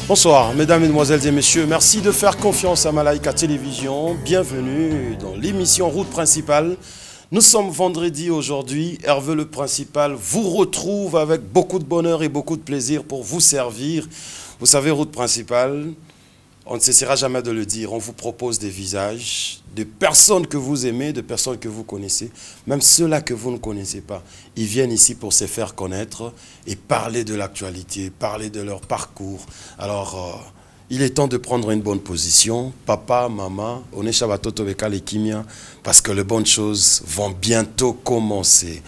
Bonsoir, mesdames, mesdemoiselles et messieurs. Merci de faire confiance à Malaika Télévision. Bienvenue dans l'émission Route Principale. Nous sommes vendredi aujourd'hui. Hervé le Principal vous retrouve avec beaucoup de bonheur et beaucoup de plaisir pour vous servir. Vous savez, Route Principale, on ne cessera jamais de le dire. On vous propose des visages, de personnes que vous aimez, de personnes que vous connaissez, même ceux-là que vous ne connaissez pas. Ils viennent ici pour se faire connaître et parler de l'actualité, parler de leur parcours. Alors, il est temps de prendre une bonne position. Papa, maman, on est Shabatoto Bekale Kimia, parce que les bonnes choses vont bientôt commencer.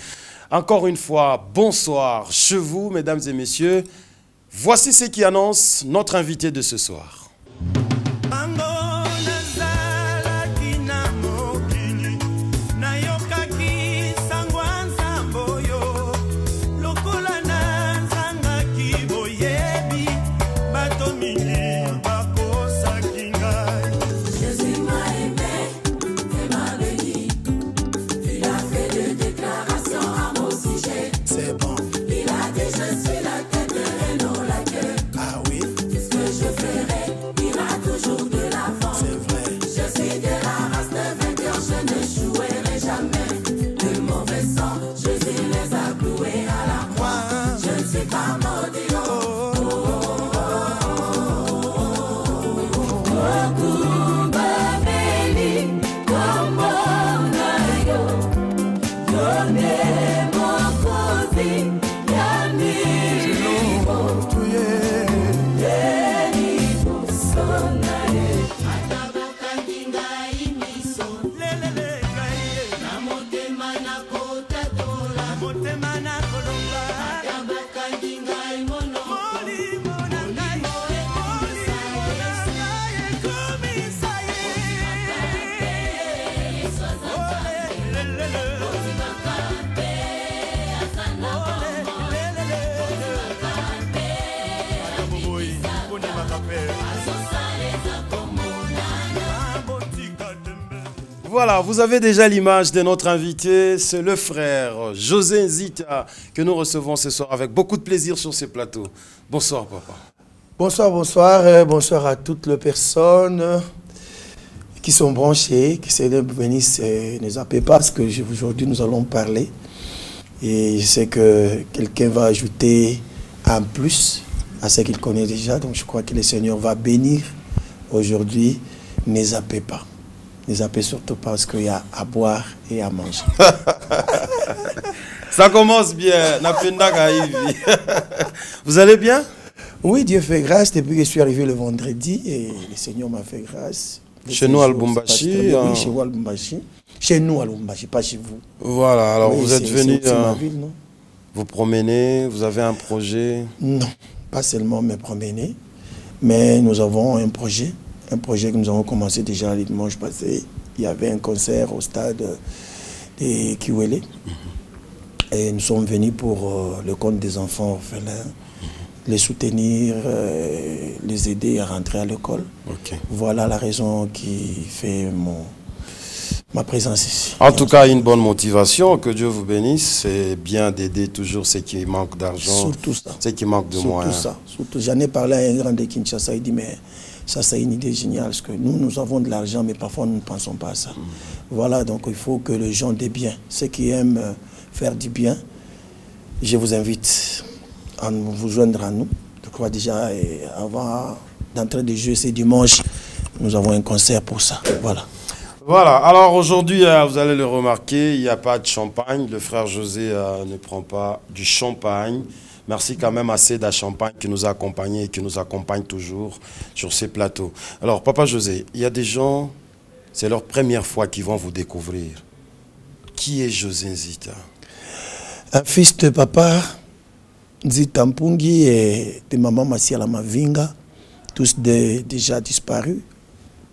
Encore une fois, bonsoir chez vous, mesdames et messieurs. Voici ce qui annonce notre invité de ce soir. Voilà, vous avez déjà l'image de notre invité, c'est le frère José Nzita que nous recevons ce soir avec beaucoup de plaisir sur ce plateau. Bonsoir papa. Bonsoir, bonsoir, bonsoir à toutes les personnes qui sont branchées, qui se bénissent, ne zappez pas parce qu'aujourd'hui nous allons parler. Et je sais que quelqu'un va ajouter un plus à ce qu'il connaît déjà, donc je crois que le Seigneur va bénir aujourd'hui, ne zappez pas. Ne zappez surtout pas parce qu'il y a à boire et à manger. Ça commence bien. Vous allez bien? Oui, Dieu fait grâce depuis que je suis arrivé le vendredi et le Seigneur m'a fait grâce. Chez nous à Lubumbashi. Oui, chez vous à Lubumbashi. Chez nous à Lubumbashi, pas chez vous. Voilà, alors oui, vous êtes venu ville, non? Vous promener, vous avez un projet? Non, pas seulement me promener, mais nous avons un projet que nous avons commencé déjà le dimanche passé. Il y avait un concert au stade de Kiwele. Et nous sommes venus pour le compte des enfants orphelins, les soutenir, les aider à rentrer à l'école. Okay. Voilà la raison qui fait ma présence ici. En tout cas, une bonne motivation, que Dieu vous bénisse. C'est bien d'aider toujours ceux qui manquent d'argent, surtout ça. Ceux qui manquent de moyens. Surtout ça. Surtout, j'en ai parlé à un grand de Kinshasa, il dit, mais ça c'est une idée géniale, parce que nous avons de l'argent, mais parfois nous ne pensons pas à ça. Voilà, donc il faut que les gens des biens, ceux qui aiment faire du bien, je vous invite à vous joindre à nous. Je crois déjà, avant d'entrer de jeu, c'est dimanche, nous avons un concert pour ça. Voilà. Voilà, alors aujourd'hui, vous allez le remarquer, il n'y a pas de champagne. Le frère José ne prend pas du champagne. Merci quand même à Seda Champagne qui nous a accompagnés et qui nous accompagne toujours sur ces plateaux. Alors, Papa José, il y a des gens, c'est leur première fois qu'ils vont vous découvrir. Qui est José Nzita? Un fils de papa, Nzita Mpungi, et de maman Masiala Mavinga, tous déjà disparus.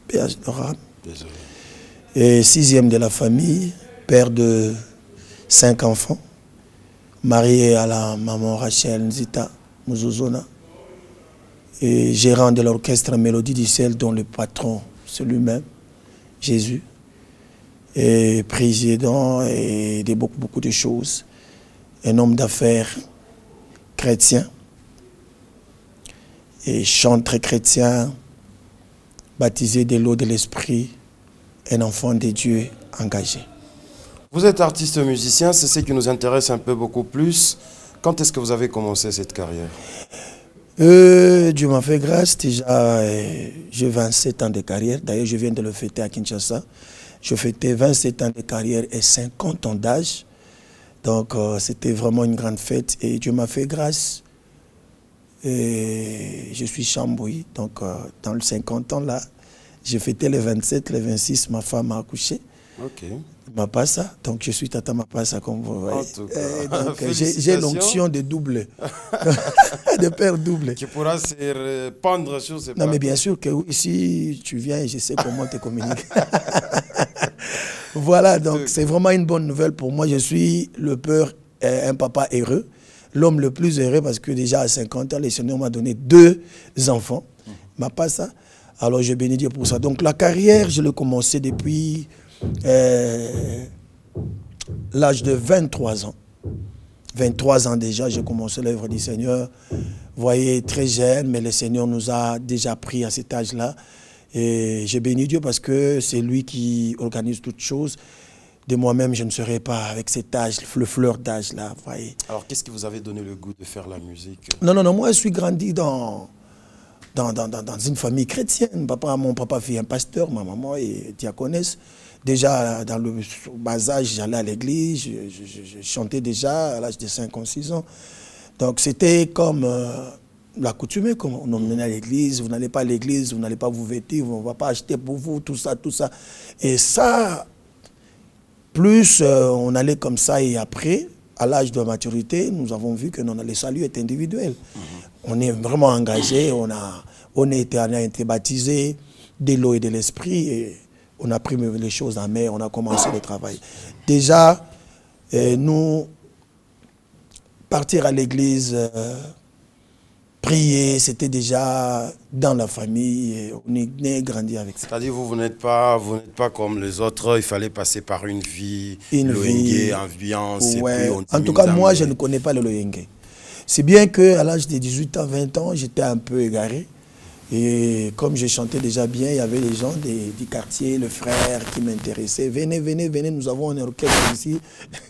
Désolé. Et 6e de la famille, père de 5 enfants, marié à la maman Rachel Nzita Muzuzona, et gérant de l'orchestre Mélodie du Ciel, dont le patron, c'est lui-même, Jésus, et président et de beaucoup de choses. Un homme d'affaires chrétien, et chanteur chrétien, baptisé de l'eau de l'esprit, un enfant de Dieu engagé. Vous êtes artiste musicien, c'est ce qui nous intéresse un peu beaucoup plus. Quand est-ce que vous avez commencé cette carrière? Dieu m'a fait grâce, déjà j'ai 27 ans de carrière, d'ailleurs je viens de le fêter à Kinshasa. Je fêtais 27 ans de carrière et 50 ans d'âge. Donc c'était vraiment une grande fête et Dieu m'a fait grâce. Et je suis chambouille, donc dans les 50 ans là, j'ai fêté les 27, les 26, ma femme a accouché. Ok. Mapassa, donc je suis Tata Mapassa comme vous voyez. Donc j'ai l'onction de double, de père double. Qui pourra se répandre sur ces Non mais bien sûr que oui, si tu viens, je sais comment te communiquer. Voilà, donc c'est vraiment une bonne nouvelle pour moi. Je suis le père, un papa heureux, l'homme le plus heureux parce que déjà à 50 ans, le Seigneur m'a donné 2 enfants. Mapassa, alors je bénis Dieu pour ça. Donc la carrière, je l'ai commencé depuis l'âge de 23 ans. 23 ans déjà, j'ai commencé l'œuvre du Seigneur. Vous voyez, très jeune, mais le Seigneur nous a déjà pris à cet âge-là. Et j'ai béni Dieu parce que c'est lui qui organise toutes choses. De moi-même, je ne serais pas avec cet âge, le fleur d'âge-là, vous voyez. Alors, qu'est-ce qui vous avait donné le goût de faire la musique? Non, moi, je suis grandi dans une famille chrétienne. Mon papa fut un pasteur, ma maman est diaconesse. Déjà, dans le bas âge, j'allais à l'église, je chantais déjà à l'âge de 5 ans, 6 ans. Donc, c'était comme l'accoutumée, comme on emmenait à l'église. Vous n'allez pas à l'église, vous n'allez pas vous vêtir, on ne va pas acheter pour vous, tout ça, tout ça. Et ça, plus on allait comme ça, et après, à l'âge de maturité, nous avons vu que le salut est individuel. On est vraiment engagé, on a été baptisé de l'eau et de l'esprit, et on a pris les choses en main, on a commencé le travail. Déjà, nous, partir à l'église, prier, c'était déjà dans la famille, et on est né et grandi avec ça. C'est-à-dire vous n'êtes pas comme les autres, il fallait passer par une vie, ambiance. Ouais. Et puis en tout cas, moi, je ne connais pas le loyengue. C'est bien qu'à l'âge de 18 ans, 20 ans, j'étais un peu égaré. Et comme je chantais déjà bien, il y avait les gens du quartier, le frère qui m'intéressaient. Venez, nous avons un orchestre ici,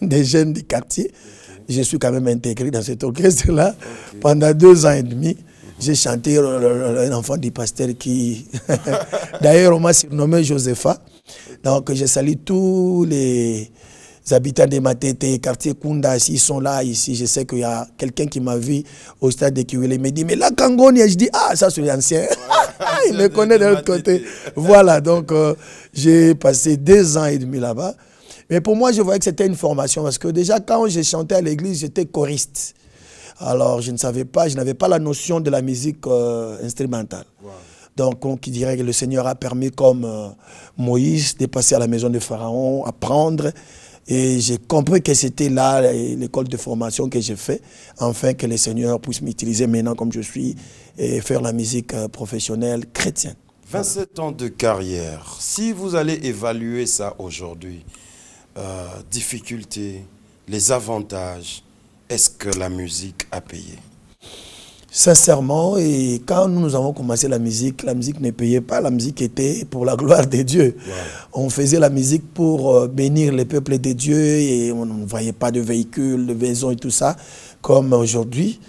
des jeunes du quartier. Okay. Je suis quand même intégré dans cet orchestre-là. Okay. Pendant 2 ans et demi, j'ai chanté un enfant du pasteur qui... D'ailleurs, on m'a surnommé Josepha. Donc, je salue tous les habitants de Matete, quartier Kunda, s'ils sont là, ici, je sais qu'il y a quelqu'un qui m'a vu au stade de Kiwele, il me dit, mais là, Kangoni, je dis, ah, ça c'est l'ancien. Ouais, il me connaît de l'autre côté. Voilà, donc j'ai passé 2 ans et demi là-bas. Mais pour moi, je voyais que c'était une formation, parce que déjà, quand j'ai chanté à l'église, j'étais choriste. Alors, je ne savais pas, je n'avais pas la notion de la musique instrumentale. Wow. Donc, on qui dirait que le Seigneur a permis, comme Moïse, de passer à la maison de Pharaon, apprendre. Et j'ai compris que c'était là l'école de formation que j'ai fait, afin que le Seigneur puisse m'utiliser maintenant comme je suis et faire la musique professionnelle chrétienne. 27 ans de carrière, si vous allez évaluer ça aujourd'hui, difficultés, les avantages, est-ce que la musique a payé? Sincèrement, et quand nous avons commencé la musique ne payait pas, la musique était pour la gloire de Dieu. Wow. On faisait la musique pour bénir les peuples de Dieu et on ne voyait pas de véhicules, de maisons et tout ça, comme aujourd'hui.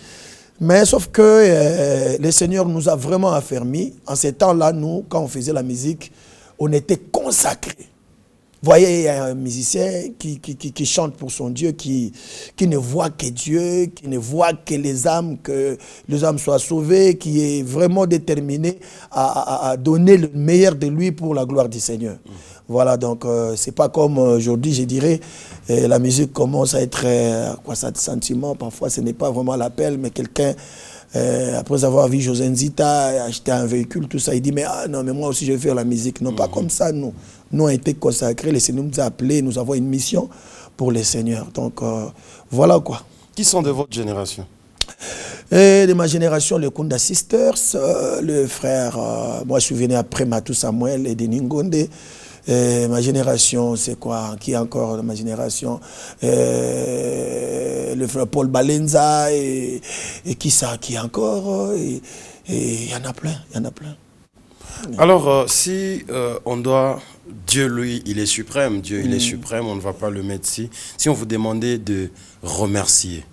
Mais sauf que le Seigneur nous a vraiment affermis. En ces temps-là, nous, quand on faisait la musique, on était consacrés. voyez, il y a un musicien qui chante pour son Dieu, qui ne voit que Dieu, qui ne voit que les âmes soient sauvées, qui est vraiment déterminé à donner le meilleur de lui pour la gloire du Seigneur. Voilà, donc c'est pas comme aujourd'hui, je dirais, la musique commence à être quoi ça, de sentiment. Parfois, ce n'est pas vraiment l'appel, mais quelqu'un, après avoir vu José Nzita acheter un véhicule, tout ça, il dit, mais non, mais moi aussi je vais faire la musique. Non, pas comme ça, nous. Nous, on a été consacrés, le Seigneur nous a appelés, nous avons une mission pour le Seigneur. Donc, voilà quoi. Qui sont de votre génération? De ma génération, le Kunda Sisters, le frère, moi je suis venu après Matou Samuel et Denis Ngonde. Ma génération, c'est quoi? Qui est encore de ma génération? Le frère Paul Balenza et qui ça? Qui est encore? Et il y en a plein, il y en a plein. Alors, si on doit... Dieu, lui, il est suprême. Dieu, il est suprême. On ne va pas le mettre ici. Si on vous demandait de remercier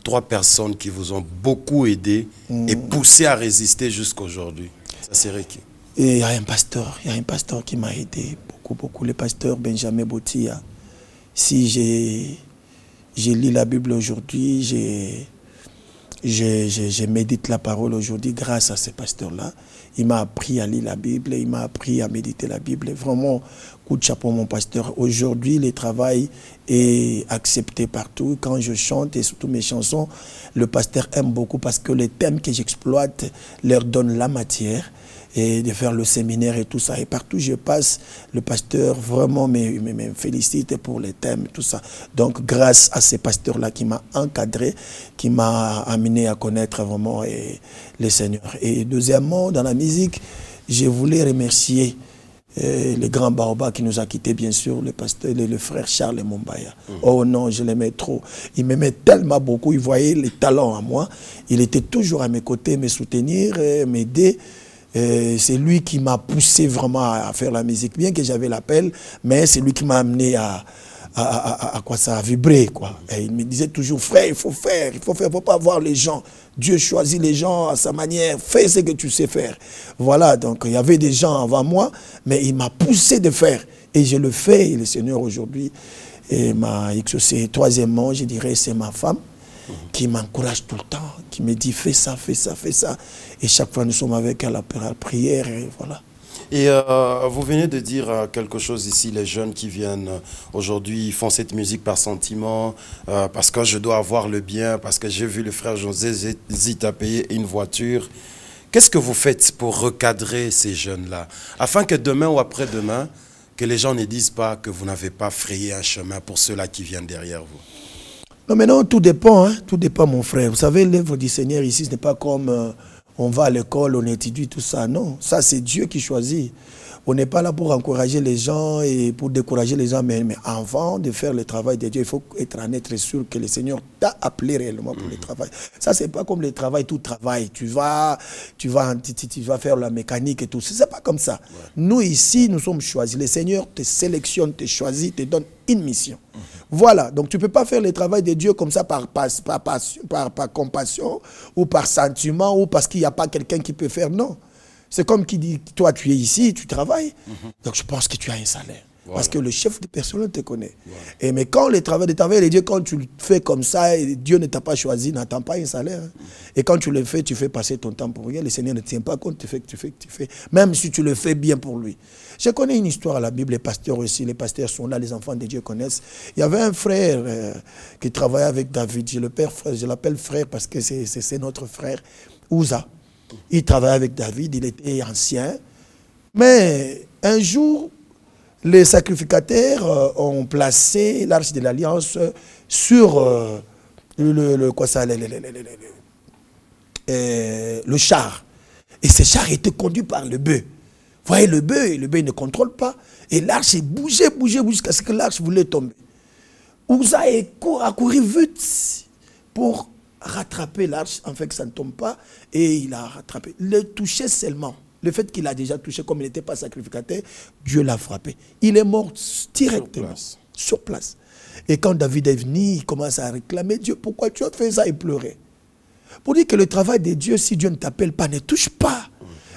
3 personnes qui vous ont beaucoup aidé et poussé à résister jusqu'à aujourd'hui, ça serait qui? Et il y a un pasteur qui m'a aidé beaucoup, le pasteur Benjamin Botia. Si j'ai lu la Bible aujourd'hui, je médite la parole aujourd'hui grâce à ce pasteur-là. Il m'a appris à lire la Bible, il m'a appris à méditer la Bible. Vraiment, coup de chapeau mon pasteur. Aujourd'hui, le travail est accepté partout. Quand je chante et surtout mes chansons, le pasteur aime beaucoup parce que les thèmes que j'exploite leur donnent la matière et de faire le séminaire et tout ça. Et partout je passe, le pasteur vraiment me félicite pour les thèmes et tout ça. Donc grâce à ces pasteurs-là qui m'a encadré, qui m'a amené à connaître vraiment le Seigneur. Et deuxièmement, dans la musique, je voulais remercier le grand Baoba qui nous a quittés, bien sûr, le pasteur, le frère Charles Mombaya. Oh non, je l'aimais trop. Il m'aimait tellement beaucoup, il voyait les talents en moi. Il était toujours à mes côtés, me soutenir, m'aider. C'est lui qui m'a poussé vraiment à faire la musique, bien que j'avais l'appel, mais c'est lui qui m'a amené à vibrer, quoi. Et il me disait toujours, frère, il faut faire, il faut pas voir les gens. Dieu choisit les gens à sa manière, fais ce que tu sais faire. Voilà, donc il y avait des gens avant moi, mais il m'a poussé de faire. Et je le fais, et le Seigneur aujourd'hui m'a exaucé. Troisièmement, je dirais, c'est ma femme, qui m'encourage tout le temps, qui me dit fais ça, fais ça, fais ça. Et chaque fois nous sommes avec elle à la prière et voilà. Et vous venez de dire quelque chose ici, les jeunes qui viennent aujourd'hui font cette musique par sentiment, parce que je dois avoir le bien, parce que j'ai vu le frère José Nzita payer une voiture. Qu'est-ce que vous faites pour recadrer ces jeunes-là, afin que demain ou après-demain, que les gens ne disent pas que vous n'avez pas frayé un chemin pour ceux-là qui viennent derrière vous? Non, mais non, tout dépend, hein, tout dépend, mon frère. Vous savez, l'œuvre du Seigneur ici, ce n'est pas comme on va à l'école, on étudie, tout ça. Non, ça, c'est Dieu qui choisit. On n'est pas là pour encourager les gens et pour décourager les gens, mais avant de faire le travail de Dieu, il faut être sûr que le Seigneur t'a appelé réellement pour le travail. Ça, c'est pas comme le travail, tout travail. Tu vas faire la mécanique et tout. C'est pas comme ça. Ouais. Nous, ici, nous sommes choisis. Le Seigneur te sélectionne, te choisit, te donne une mission. Voilà. Donc, tu ne peux pas faire le travail de Dieu comme ça par compassion ou par sentiment ou parce qu'il n'y a pas quelqu'un qui peut faire. Non. C'est comme qui dit, toi tu es ici, tu travailles, donc je pense que tu as un salaire. Voilà. Parce que le chef de personnel te connaît. Voilà. Mais quand le travail de travail, Dieu, quand tu le fais comme ça, et Dieu ne t'a pas choisi, n'attend pas un salaire. Et quand tu le fais, tu fais passer ton temps pour rien. Le Seigneur ne tient pas compte, tu fais. Même si tu le fais bien pour lui. Je connais une histoire à la Bible, les pasteurs aussi, les pasteurs sont là, les enfants de Dieu connaissent. Il y avait un frère qui travaillait avec David, je l'appelle frère parce que c'est notre frère, Ouza. Il travaillait avec David, il était ancien. Mais un jour, les sacrificateurs ont placé l'arche de l'Alliance sur le char. Et ce char était conduit par le bœuf. Vous voyez, le bœuf ne contrôle pas. Et l'arche bougeait jusqu'à ce que l'arche voulait tomber. Ouza a couru vite pour rattraper l'arche, en fait que ça ne tombe pas, et il a rattrapé. Le toucher seulement, le fait qu'il a déjà touché, comme il n'était pas sacrificateur, Dieu l'a frappé. Il est mort directement, sur place. Et quand David est venu, il commence à réclamer Dieu, pourquoi tu as fait ça? Il pleurait. Pour dire que le travail de Dieu, si Dieu ne t'appelle pas, ne touche pas.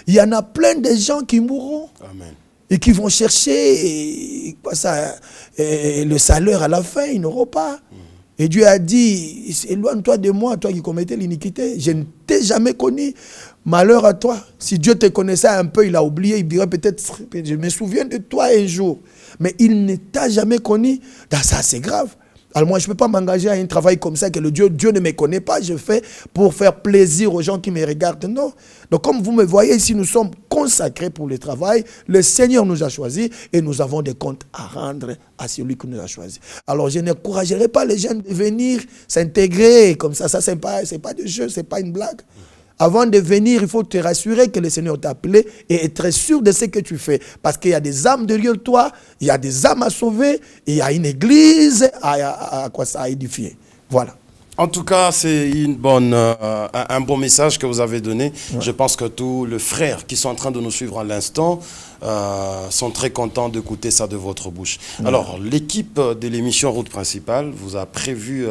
Il y en a plein de gens qui mourront. Amen. et qui vont chercher le salaire à la fin, ils n'auront pas. Et Dieu a dit, éloigne-toi de moi, toi qui commettais l'iniquité. Je ne t'ai jamais connu. Malheur à toi. Si Dieu te connaissait un peu, il a oublié, il dirait peut-être, je me souviens de toi un jour. Mais il ne t'a jamais connu. Ça, c'est grave. Alors moi, je ne peux pas m'engager à un travail comme ça, que Dieu ne me connaît pas, je fais pour faire plaisir aux gens qui me regardent. Non. Donc comme vous me voyez ici, nous sommes consacrés pour le travail. Le Seigneur nous a choisis et nous avons des comptes à rendre à celui qui nous a choisis. Alors je n'encouragerai pas les jeunes de venir s'intégrer comme ça. Ça, c'est pas de jeu, c'est pas une blague. Avant de venir, il faut te rassurer que le Seigneur t'a appelé et être sûr de ce que tu fais. Parce qu'il y a des âmes derrière toi, il y a des âmes à sauver, il y a une église à édifier. Voilà. En tout cas, c'est un bon message que vous avez donné. Ouais. Je pense que tous les frères qui sont en train de nous suivre à l'instant sont très contents d'écouter ça de votre bouche. Ouais. Alors, l'équipe de l'émission Route Principale vous a prévu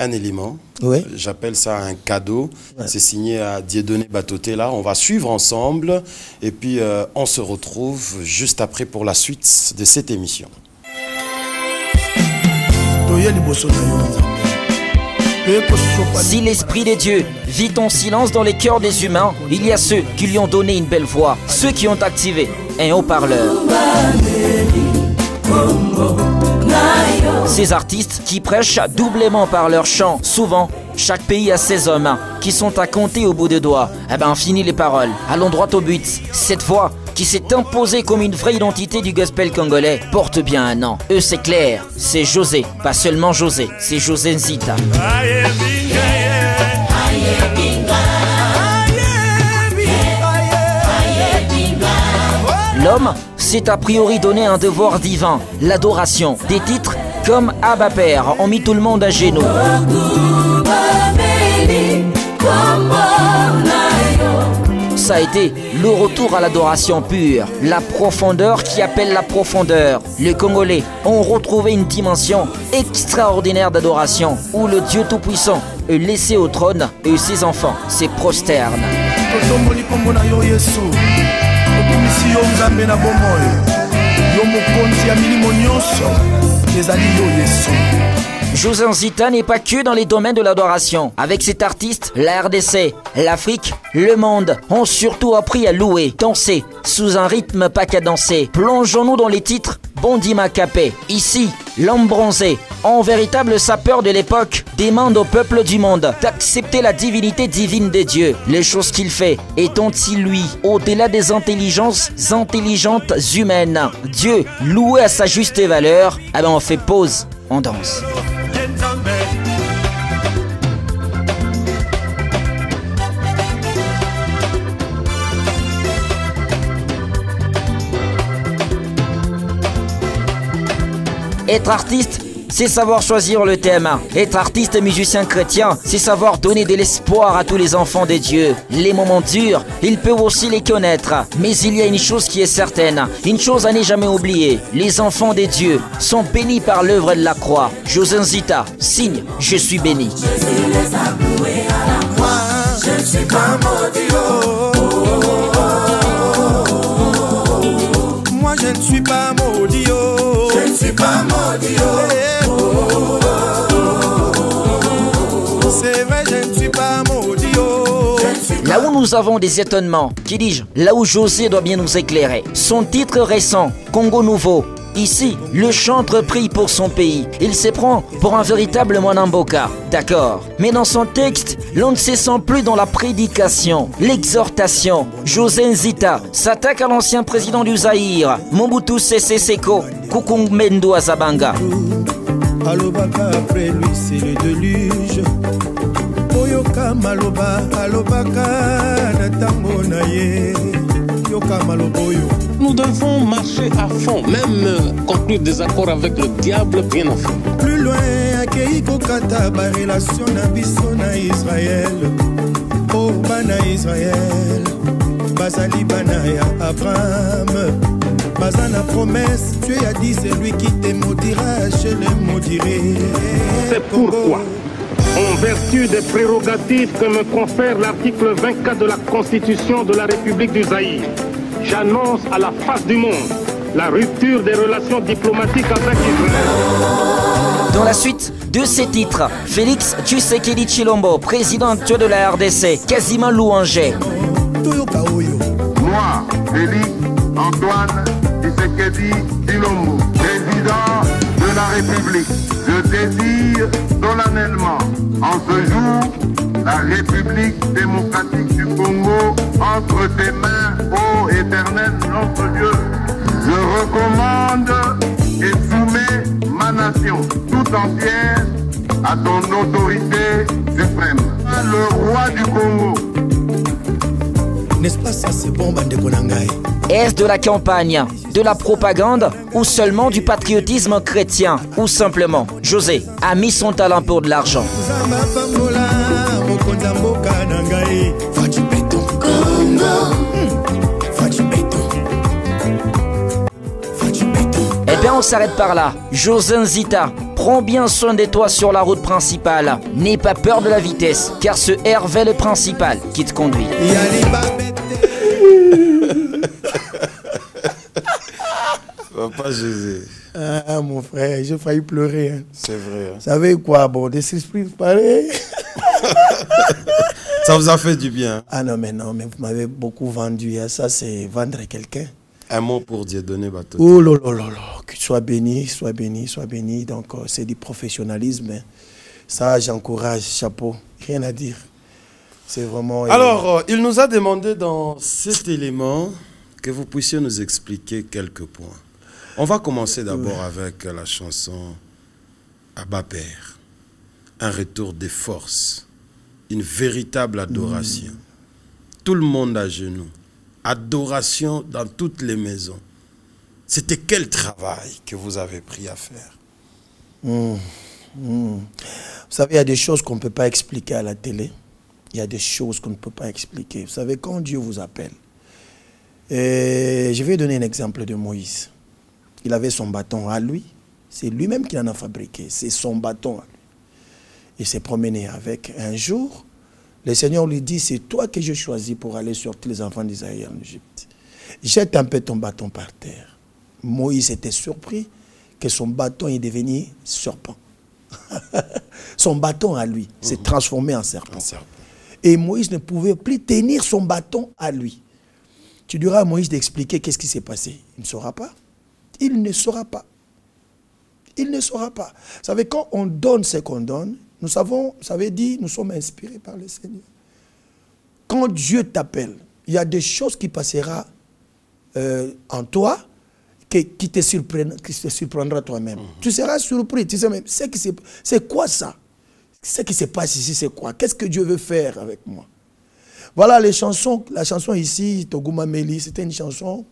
un élément, oui. J'appelle ça un cadeau, ouais. C'est signé à Dieudonné Batoté là, on va suivre ensemble et puis on se retrouve juste après pour la suite de cette émission. Si l'Esprit de Dieu vit en silence dans les cœurs des humains, il y a ceux qui lui ont donné une belle voix, ceux qui ont activé un haut-parleur. Ces artistes qui prêchent doublement par leur chant, souvent, chaque pays a ses hommes qui sont à compter au bout de doigts. Eh ben, fini les paroles, allons droit au but. Cette voix qui s'est imposée comme une vraie identité du gospel congolais porte bien un nom. Eux, c'est clair, c'est José, pas seulement José, c'est José Nzita. L'homme s'est a priori donné un devoir divin, l'adoration. Des titres comme Abba Père ont mis tout le monde à genoux. Ça a été le retour à l'adoration pure, la profondeur qui appelle la profondeur. Les Congolais ont retrouvé une dimension extraordinaire d'adoration où le Dieu Tout-Puissant est laissé au trône et ses enfants se prosternent. José Nzita n'est pas que dans les domaines de l'adoration. Avec cet artiste, la RDC, l'Afrique, le monde ont surtout appris à louer, danser, sous un rythme pas cadencé. Plongeons-nous dans les titres Bondi Macapé. Ici, l'homme bronzé, en véritable sapeur de l'époque, demande au peuple du monde d'accepter la divinité divine des dieux. Les choses qu'il fait étant-il lui, au-delà des intelligences intelligentes humaines. Dieu, loué à sa juste valeur, eh ben on fait pause, on danse. Être artiste, c'est savoir choisir le thème. Être artiste et musicien chrétien, c'est savoir donner de l'espoir à tous les enfants de Dieu. Les moments durs, ils peuvent aussi les connaître. Mais il y a une chose qui est certaine, une chose à ne jamais oublier. Les enfants de Dieu sont bénis par l'œuvre de la croix. José Nzita signe « Je suis béni ». Je ne suis pas maudit. Moi je ne suis pas maudit. Je ne suis pas maudit. C'est vrai, je ne suis pas maudit. Là où nous avons des étonnements, qui dis-je, là où José doit bien nous éclairer. Son titre récent, Congo Nouveau. Ici, le chanteur prie pour son pays. Il se prend pour un véritable Mwanamboka. D'accord. Mais dans son texte, l'on ne se sent plus dans la prédication, l'exhortation. José Nzita s'attaque à l'ancien président du Zaïre, Mobutu Sese Seko, Kukumbendo Azabanga. Alobaka après lui, c'est le déluge. Oyoka maloba, alobaka natango naye. Yoka maloboyo. Nous devons marcher à fond, même conclure des accords avec le diable bien à fond. Plus loin, Akeiko Kata, ba relation na biso na Israël. Oh, bana Israël, bazali bana ya Abraham. Bazana promesse, Dieu a dit, c'est lui qui te maudira, je le maudirai. C'est pourquoi, en vertu des prérogatives que me confère l'article 24 de la Constitution de la République du Zaïre, j'annonce à la face du monde la rupture des relations diplomatiques avec Israël. Dans la suite de ces titres, Félix Tshisekedi Tshilombo, président actuel de la RDC, quasiment louangé. Moi, Félix Antoine Tshisekedi Tshilombo, président de la République, je désire solennellement, en ce jour, la République démocratique du Congo entre tes mains, ô éternel notre Dieu. Je recommande et soumets ma nation tout entière à ton autorité suprême. Le roi du Congo. N'est-ce pas ça, c'est bon, bande Konangaï? Est-ce de la campagne, de la propagande ou seulement du patriotisme chrétien? Ou simplement, José a mis son talent pour de l'argent. Eh bien, on s'arrête par là. José Nzita, prends bien soin de toi sur la route principale. N'aie pas peur de la vitesse, car ce Hervé est le principal qui te conduit. Papa José. Ah, mon frère, j'ai failli pleurer. Hein. C'est vrai. Hein. Vous savez quoi, bon, des esprits pareils. Ça vous a fait du bien. Ah non, mais vous m'avez beaucoup vendu. Hein. Ça, c'est vendre quelqu'un. Un mot pour Dieudonné Bato. Oh là là là là, que tu sois béni, sois béni, sois béni. Donc, c'est du professionnalisme. Hein. Ça, j'encourage, chapeau. Rien à dire. C'est vraiment... Alors, il nous a demandé dans cet élément que vous puissiez nous expliquer quelques points. On va commencer d'abord avec la chanson Abba Père. Un retour des forces. Une véritable adoration. Tout le monde à genoux. Adoration dans toutes les maisons. C'était quel travail que vous avez pris à faire? Vous savez, il y a des choses qu'on ne peut pas expliquer à la télé. Il y a des choses qu'on ne peut pas expliquer. Vous savez, quand Dieu vous appelle, et je vais donner un exemple de Moïse. Il avait son bâton à lui. C'est lui-même qui en a fabriqué. C'est son bâton à lui. Il s'est promené avec. Un jour, le Seigneur lui dit, c'est toi que je choisis pour aller sortir les enfants d'Israël en Égypte. Jette un peu ton bâton par terre. Moïse était surpris que son bâton est devenu serpent. Son bâton à lui s'est transformé en serpent. Et Moïse ne pouvait plus tenir son bâton à lui. Tu diras à Moïse d'expliquer qu'est-ce qui s'est passé. Il ne saura pas. Il ne saura pas. Il ne saura pas. Vous savez, quand on donne ce qu'on donne, nous savons, ça veut dire, nous sommes inspirés par le Seigneur. Quand Dieu t'appelle, il y a des choses qui passeront en toi qui te surprendra toi-même. Tu seras surpris. Tu sais même, c'est quoi ça? Ce qui se passe ici, c'est quoi? Qu'est-ce que Dieu veut faire avec moi? Voilà les chansons. La chanson ici, Toguma Meli, c'était une chanson,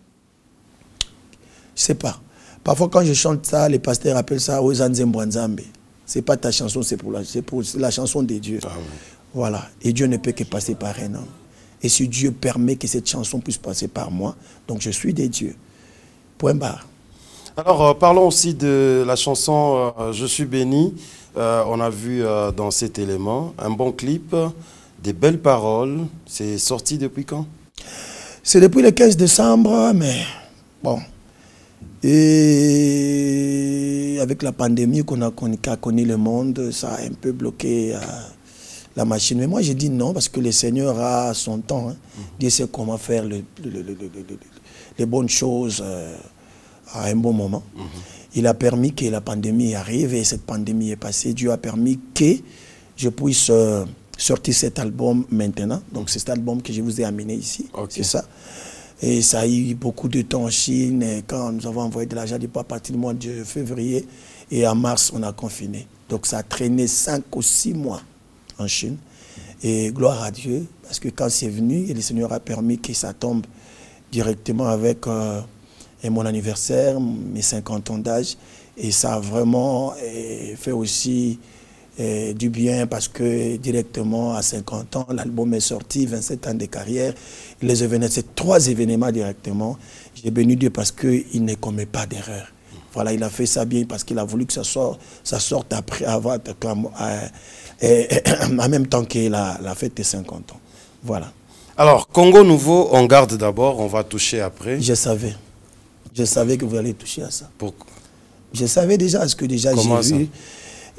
je ne sais pas. Parfois, quand je chante ça, les pasteurs appellent ça Ozanzembwanzambe. Ce n'est pas ta chanson, c'est pour la chanson de Dieu. Ah oui. Voilà. Et Dieu ne peut que passer par un homme. Et si Dieu permet que cette chanson puisse passer par moi, donc je suis des dieux. Point barre. Alors, parlons aussi de la chanson Je suis béni. On a vu dans cet élément un bon clip, des belles paroles. C'est sorti depuis quand? C'est depuis le 15 décembre, mais bon. Et avec la pandémie qu'on a connu le monde, ça a un peu bloqué la machine. Mais moi, j'ai dit non, parce que le Seigneur a son temps. Hein. Dieu sait comment faire les bonnes choses à un bon moment. Il a permis que la pandémie arrive et cette pandémie est passée. Dieu a permis que je puisse sortir cet album maintenant. Donc, c'est cet album que je vous ai amené ici. Okay. C'est ça. Et ça a eu beaucoup de temps en Chine. Et quand nous avons envoyé de l'argent, à partir du mois de février. Et en mars, on a confiné. Donc, ça a traîné 5 ou 6 mois en Chine. Et gloire à Dieu, parce que quand c'est venu, et le Seigneur a permis que ça tombe directement avec mon anniversaire, mes 50 ans d'âge. Et ça a vraiment fait aussi du bien parce que directement à 50 ans, l'album est sorti, 27 ans de carrière. Les événements, c'est 3 événements directement. J'ai béni Dieu parce qu'il ne commet pas d'erreur. Voilà, il a fait ça bien parce qu'il a voulu que ça sorte après, en même temps que la fête des 50 ans. Voilà. Alors, Congo Nouveau, on garde d'abord, on va toucher après. Je savais. Je savais que vous allez toucher à ça. Pourquoi? Je savais déjà, parce que déjà Comment j'ai ça? vu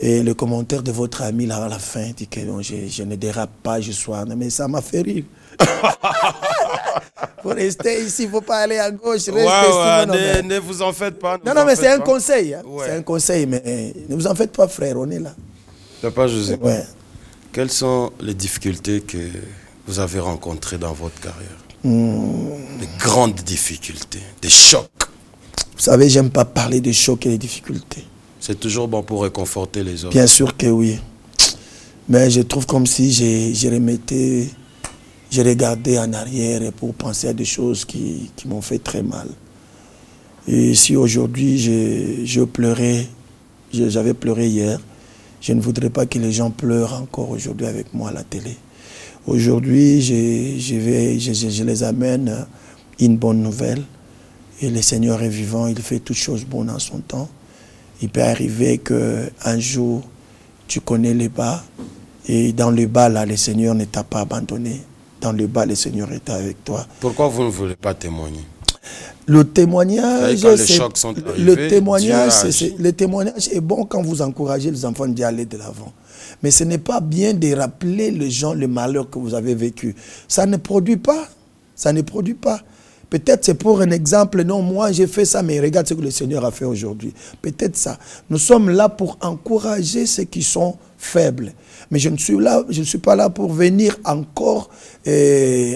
et le commentaire de votre ami là à la fin, dit que non, je ne dérape pas, je sois... Mais ça m'a fait rire. Faut rester ici, il ne faut pas aller à gauche. Restez ici, ne vous en faites pas. Non, mais c'est un conseil. Hein. Ouais. C'est un conseil, mais ne vous en faites pas, frère, on est là. Papa José, Ouais. quelles sont les difficultés que vous avez rencontrées dans votre carrière? Les grandes difficultés, des chocs. Vous savez, j'aime pas parler des chocs et des difficultés. C'est toujours bon pour réconforter les autres. Bien sûr que oui. Mais je trouve comme si j'ai regardé en arrière pour penser à des choses qui m'ont fait très mal. Et si aujourd'hui je pleurais, j'avais pleuré hier, je ne voudrais pas que les gens pleurent encore aujourd'hui avec moi à la télé. Aujourd'hui, je les amène une bonne nouvelle. Et le Seigneur est vivant, il fait toutes choses bonnes en son temps. Il peut arriver qu'un jour, tu connais les bas, et dans le bas, là, le Seigneur ne t'a pas abandonné. Dans le bas, le Seigneur est avec toi. Pourquoi vous ne voulez pas témoigner? Le témoignage, quand les chocs sont arrivés, le témoignage est bon quand vous encouragez les enfants d'y aller de l'avant. Mais ce n'est pas bien de rappeler les gens le malheur que vous avez vécu. Ça ne produit pas. Ça ne produit pas. Peut-être c'est pour un exemple, non, moi j'ai fait ça, mais regarde ce que le Seigneur a fait aujourd'hui. Peut-être ça. Nous sommes là pour encourager ceux qui sont faibles. Mais je ne suis pas là pour venir encore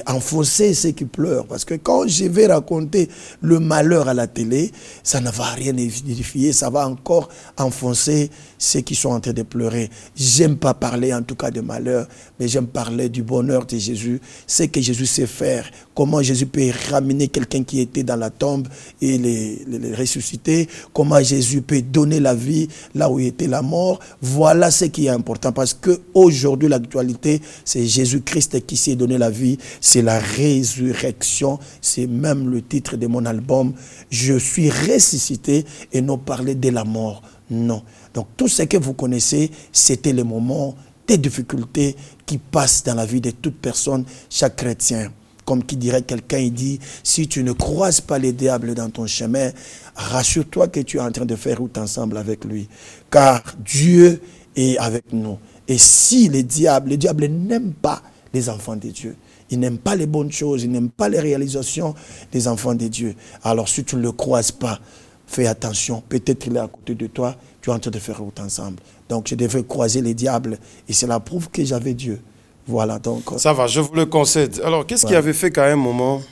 enfoncer ceux qui pleurent. Parce que quand je vais raconter le malheur à la télé, ça ne va rien édifier, ça va encore enfoncer ceux qui sont en train de pleurer. J'aime pas parler en tout cas de malheur, mais j'aime parler du bonheur de Jésus, ce que Jésus sait faire, comment Jésus peut ramener quelqu'un qui était dans la tombe et les ressusciter, comment Jésus peut donner la vie là où était la mort. Voilà ce qui est important, parce que aujourd'hui l'actualité, c'est Jésus-Christ qui s'est donné la vie, c'est la résurrection, c'est même le titre de mon album, je suis ressuscité, et non parler de la mort, non. Donc tout ce que vous connaissez, c'était le moment des difficultés qui passent dans la vie de toute personne, chaque chrétien. Comme qui dirait quelqu'un, il dit, si tu ne croises pas les diables dans ton chemin, rassure-toi que tu es en train de faire route ensemble avec lui. Car Dieu est avec nous. Et si le diable n'aime pas les enfants de Dieu, il n'aime pas les bonnes choses, il n'aime pas les réalisations des enfants de Dieu. Alors si tu ne le croises pas, fais attention, peut-être qu'il est à côté de toi, tu es en train de faire route ensemble. Donc je devais croiser les diables, et cela prouve que j'avais Dieu. Voilà, donc... Ça va, je vous le concède. Alors, qu'est-ce qui avait fait qu'à un moment,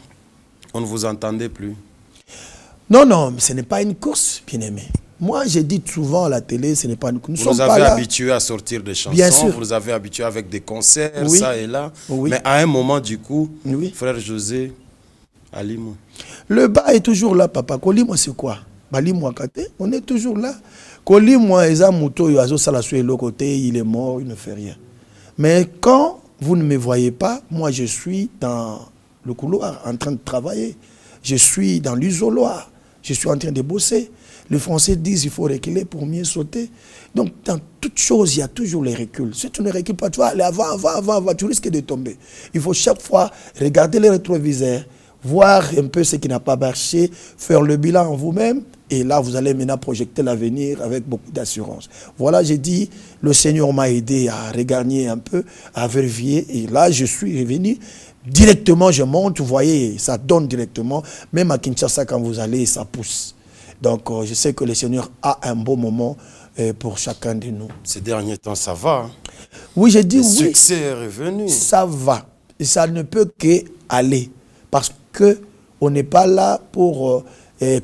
on ne vous entendait plus? Non, ce n'est pas une course, bien-aimé. Moi, j'ai dit souvent à la télé, ce n'est pas une course. Vous nous avez habitués à sortir des chansons, bien sûr. Vous nous avez habitués avec des concerts, oui. Ça et là. Oui. Mais à un moment, du coup, oui. Frère José, Alimou. Le bas est toujours là, papa. Kolimo, c'est quoi? Balimou Akate, on est toujours là. Kolimo, Eza Mouto, Yoazo Salasue, le côté, il est mort, il ne fait rien. Mais quand vous ne me voyez pas, moi je suis dans le couloir en train de travailler. Je suis dans l'isoloir. Je suis en train de bosser. Les Français disent qu'il faut reculer pour mieux sauter. Donc dans toute chose, il y a toujours les reculs. Si tu ne recules pas, tu vas aller avant, tu risques de tomber. Il faut chaque fois regarder les rétroviseurs, voir un peu ce qui n'a pas marché, faire le bilan en vous-même. Et là, vous allez maintenant projeter l'avenir avec beaucoup d'assurance. Voilà, j'ai dit, le Seigneur m'a aidé à regagner un peu, à vérifier. Et là, je suis revenu. Directement, je monte. Vous voyez, ça donne directement. Même à Kinshasa, quand vous allez, ça pousse. Donc, je sais que le Seigneur a un beau moment pour chacun de nous. Ces derniers temps, ça va. Hein? Oui, j'ai dit oui. Le succès est revenu. Ça va. Et ça ne peut qu'aller. Parce qu'on n'est pas là pour...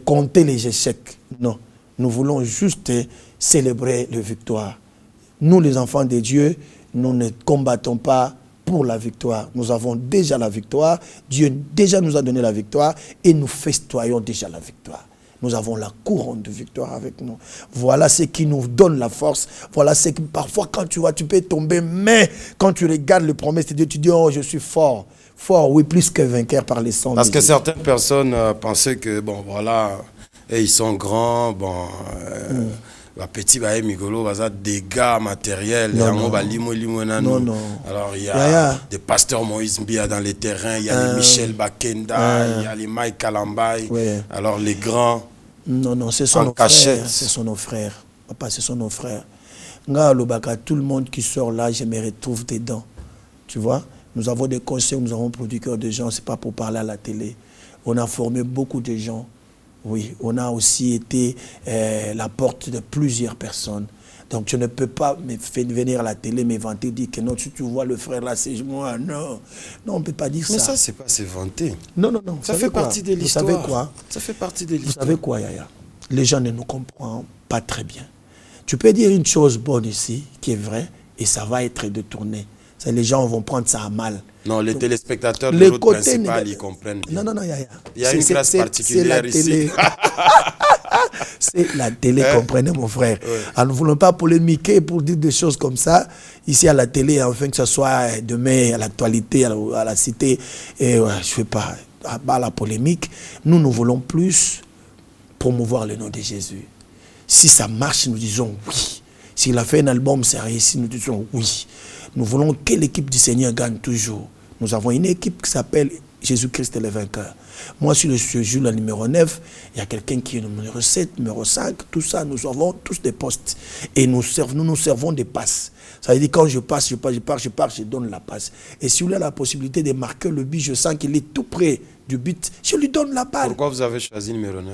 compter les échecs. Non, nous voulons juste célébrer la victoire. Nous, les enfants de Dieu, nous ne combattons pas pour la victoire. Nous avons déjà la victoire. Dieu déjà nous a donné la victoire et nous festoyons déjà la victoire. Nous avons la couronne de victoire avec nous. Voilà ce qui nous donne la force. Voilà ce que parfois quand tu vois, tu peux tomber, mais quand tu regardes les promesses de Dieu, tu dis, oh, je suis fort. Fort, oui, plus que vainqueur par les sangs. Parce que certaines personnes pensaient que, bon, voilà, et ils sont grands, bon, petit migolo, dégâts matériels. Non. Alors il y a des pasteurs Moïse Mbia dans les terrains, il y a les Michel Bakenda, il y a les Mike Kalambay. Alors les grands. Non, ce sont nos frères. Ce sont nos frères. Papa, ce sont nos frères. Tout le monde qui sort là, je me retrouve dedans. Tu vois, nous avons des conseils, nous avons produit cœur de gens, c'est pas pour parler à la télé. On a formé beaucoup de gens. Oui, on a aussi été la porte de plusieurs personnes. Donc, je ne peux pas me faire venir à la télé, m'inventer, dire que non, tu vois le frère là, c'est moi. Non, on ne peut pas dire ça. Mais ça, c'est pas s'inventer. Non. Ça fait partie de l'histoire. Vous savez quoi? Ça fait partie de l'histoire. Vous savez quoi, Yaya? Les gens ne nous comprennent pas très bien. Tu peux dire une chose bonne ici, qui est vraie, et ça va être détourné. Les gens vont prendre ça à mal. Non, les téléspectateurs de l'autre principal, ils comprennent bien. Non, Yaya. Il y a une classe particulière ici. C'est la télé, comprenez mon frère. Alors, nous ne voulons pas polémiquer pour dire des choses comme ça. Ici à la télé, afin que ce soit demain à l'actualité, à la cité, et je ne fais pas la polémique. Nous voulons plus promouvoir le nom de Jésus. Si ça marche, nous disons oui. S'il a fait un album, c'est réussi, nous disons oui. Nous voulons que l'équipe du Seigneur gagne toujours. Nous avons une équipe qui s'appelle Jésus-Christ le vainqueur. Moi, sur je joue le numéro 9, il y a quelqu'un qui est le numéro 7, numéro 5, tout ça, nous avons tous des postes. Et nous servons des passes. Ça veut dire quand je passe, je donne la passe. Et si vous avez la possibilité de marquer le but, je sens qu'il est tout près du but, je lui donne la balle. Pourquoi vous avez choisi le numéro 9?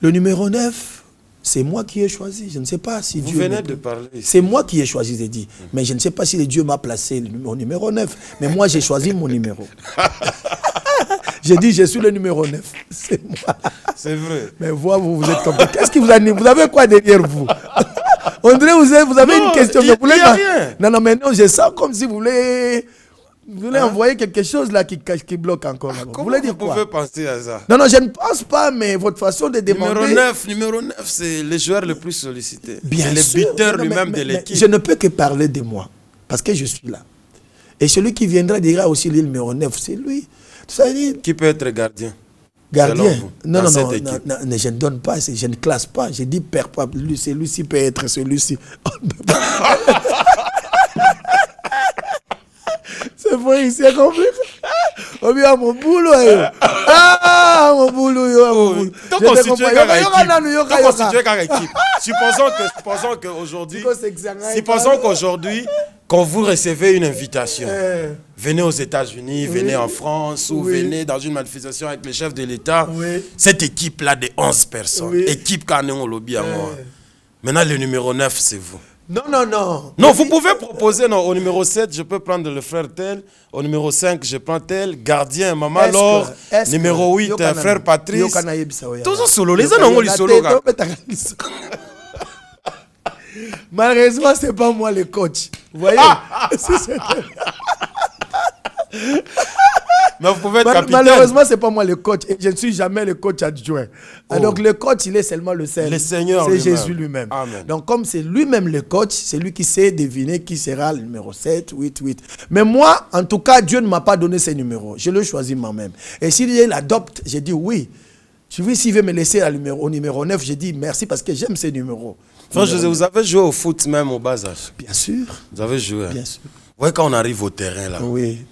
Le numéro 9, c'est moi qui ai choisi. Je ne sais pas si Dieu... Vous venez de parler. C'est moi qui ai choisi, j'ai dit. Mais je ne sais pas si Dieu m'a placé mon numéro 9. Mais moi, j'ai choisi mon numéro. J'ai dit, je suis le numéro 9. C'est moi. C'est vrai. Mais vous êtes comme... Qu'est-ce qui vous anime? Vous avez quoi derrière vous? On dirait vous avez une question. Il n'y a rien. Non, mais non, je sens comme si vous voulez... Vous voulez envoyer quelque chose là qui bloque encore. Comment vous pouvez penser à ça? Non, je ne pense pas, mais votre façon de demander... Numéro 9, c'est le joueur le plus sollicité. Bien sûr. C'est le buteur lui-même de l'équipe. Je ne peux que parler de moi, parce que je suis là. Et celui qui viendra dira aussi le numéro 9, c'est lui. Ça veut dire... Qui peut être gardien? Gardien? Non, je ne donne pas, je ne classe pas. Je dis père, pas, celui-ci peut être celui-ci. C'est vrai, c'est compliqué. Oh bien, mon boulot. Mon boulot. Donc constitué comme équipe. Supposons qu'aujourd'hui, quand vous recevez une invitation, venez aux États-Unis, venez en France, ou venez dans une manifestation avec le chef de l'État, cette équipe-là de 11 personnes, équipe Canéon Lobby à moi. Maintenant, le numéro 9, c'est vous. Non, vous pouvez proposer, non, au numéro 7, je peux prendre le frère tel. Au numéro 5, je prends tel. Gardien, maman Laure. Numéro 8, frère Patrice. Toujours solo. Les gens ont les solo. Malheureusement, ce n'est pas moi le coach. Vous voyez? Mais vous pouvez être capitaine. Malheureusement, ce n'est pas moi le coach. Et je ne suis jamais le coach adjoint. Donc le coach, il est seulement le Seigneur. C'est Jésus lui-même. Donc comme c'est lui-même le coach, c'est lui qui sait deviner qui sera le numéro 7, 8. Mais moi, en tout cas, Dieu ne m'a pas donné ces numéros. Je le choisis moi-même. Et s'il l'adopte, j'ai dit oui. Tu veux, s'il veut me laisser au numéro 9, j'ai dit merci parce que j'aime ces numéros. Frère José, vous avez joué au foot même au bas âge? Bien sûr. Vous avez joué? Bien sûr. Vous voyez quand on arrive au terrain là? Oui.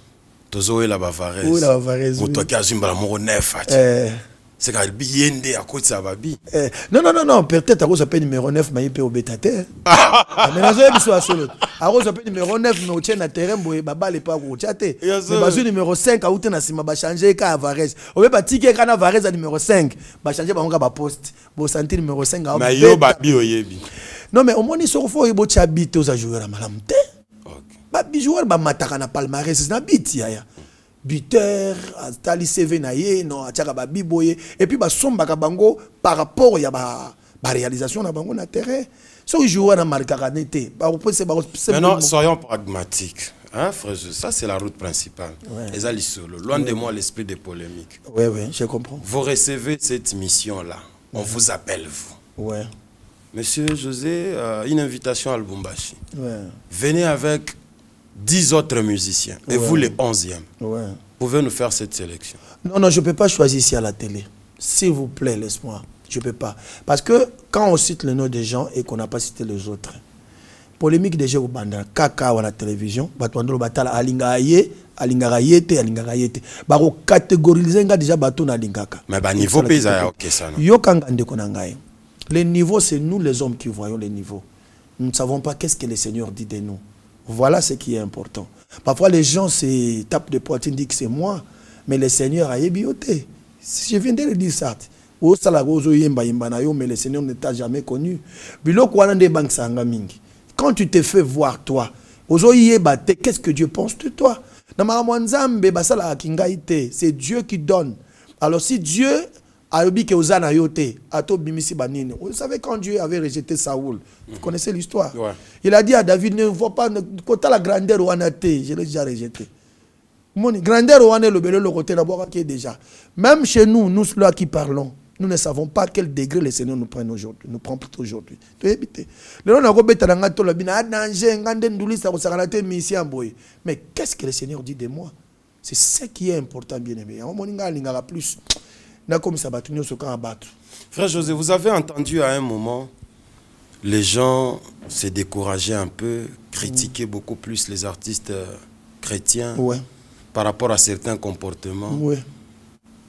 Tozo la Bavarez. Oui, la Bavarez. Vous toquez à Zimba, numéro 9. C'est quand il biende à côté de sa babi. Non. Peut-être à cause de numéro 9, mais il peut obéter. Mais dans un épisode solo. À cause de numéro 9, mais au tien à terrain, baba n'est pas au tchaté. Mais le numéro 5, à où tu as changé qu'à Avarez. Au lieu de ticket qu'à Avarez à numéro 5, va changer par poste. Vous sentez numéro 5 à mais yo babi oyebi. Non, mais au moins, il se refait, il faut habiter aux joueurs à malamte. Babi joueur, bah mataka na palmarès, c'est na bit yaya. Buteur, Tali CV naye, non, atchaka babi boye. Et puis bah somba kabango par rapport ya ba réalisation na bango na terrain. So joueur na marcaranete. Maintenant, soyons pragmatiques. Hein, frère, ça c'est la route principale. Les ali solo. Loin de moi l'esprit de polémique. Oui, je comprends. Vous recevez cette mission-là. On vous appelle, vous. Ouais. Monsieur José, une invitation à Lubumbashi. Venez avec 10 autres musiciens. Et vous, les 11e. Vous pouvez nous faire cette sélection? Non, je ne peux pas choisir ici à la télé. S'il vous plaît, laisse-moi. Je ne peux pas. Parce que quand on cite le nom des gens et qu'on n'a pas cité les autres, polémique déjà au banda, kaka à la télévision, batouando batala alingaye, alingayete, alingayete. Baro catégoriser déjà bateau na lingaka. Mais bah niveau paysan, ok ça non. Yo kangande konangaye. Les niveaux, c'est nous les hommes qui voyons les niveaux. Nous ne savons pas qu'est-ce que le Seigneur dit de nous. Voilà ce qui est important. Parfois les gens se tapent de poitrine, disent que c'est moi, mais le Seigneur a ébioté. Je viens de le dire ça. Mais le Seigneur ne t'a jamais connu. Quand tu te fais voir toi, qu'est-ce que Dieu pense de toi? C'est Dieu qui donne. Alors si Dieu a dit que vous savez quand Dieu avait rejeté Saoul, vous connaissez l'histoire. Ouais. Il a dit à David, ne vois pas la grandeur où on a été, je l'ai déjà rejeté. Grandeur où on est le côté d'abord qui est déjà. Même chez nous, nous ceux qui parlons, nous ne savons pas quel degré le Seigneur nous prend aujourd'hui. Nous prend plutôt aujourd'hui. Mais qu'est-ce que le Seigneur dit de moi? C'est ce qui est important, bien aimé. Plus. Frère José, vous avez entendu à un moment les gens se décourager un peu, critiquer beaucoup plus les artistes chrétiens par rapport à certains comportements.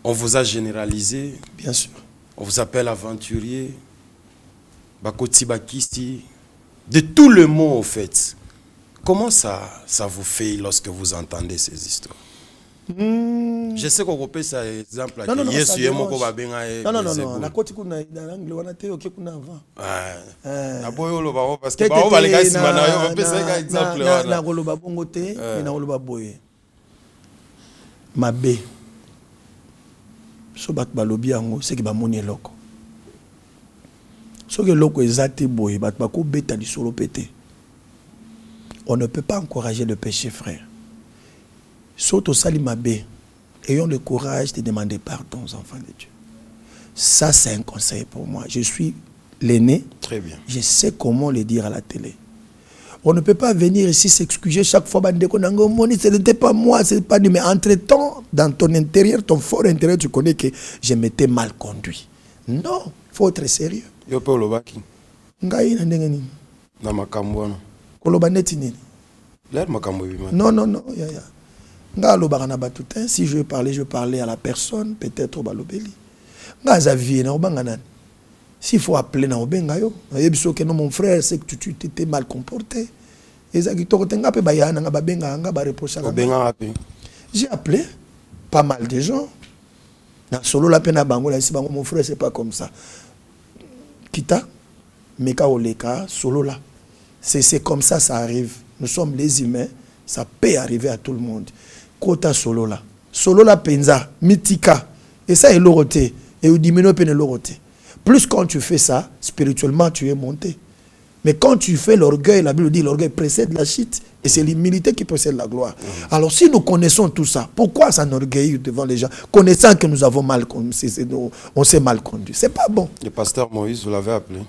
On vous a généralisé. Bien sûr. On vous appelle aventurier, Bakoti Bakisti, de tout le monde au fait. Comment ça vous fait lorsque vous entendez ces histoires? Je sais qu'on peut ça exemple. Non, non. So bat balobi yango c'est que ba moni eloko so que loko ezate boye bat bako beta di solo pété. On ne peut pas encourager le péché, frère. Soto sali mabe, ayons le courage de demander pardon aux enfants de Dieu. Ça c'est un conseil pour moi. Je suis l'aîné. Très bien. Je sais comment le dire à la télé. On ne peut pas venir ici s'excuser chaque fois. Ce n'était pas moi, ce n'est pas lui. Mais entre-temps, dans ton intérieur, ton fort intérieur, tu connais que je m'étais mal conduit. Non, il faut être sérieux. Non, non. Si je parlais à la personne, peut-être au balobeli. S'il faut appeler na obengayo, que non mon frère, c'est que tu t'étais mal comporté. J'ai appelé pas mal de gens. Solo la peine à Bangola, mon frère, c'est pas comme ça. Kita, Meka Oleka, solo là. C'est comme ça, ça arrive. Nous sommes les humains, ça peut arriver à tout le monde. Kota solo là. Solo la penza, mitika. Et ça est l'oroté. Et ou dimino pene l'oroté. Plus quand tu fais ça, spirituellement, tu es monté. Mais quand tu fais l'orgueil, la Bible dit l'orgueil précède la chute. Et c'est l'humilité qui précède la gloire. Alors si nous connaissons tout ça, pourquoi s'enorgueillir devant les gens, connaissant que nous avons mal conduit, on s'est mal conduit? C'est pas bon. Le pasteur Moïse, vous l'avez appelé?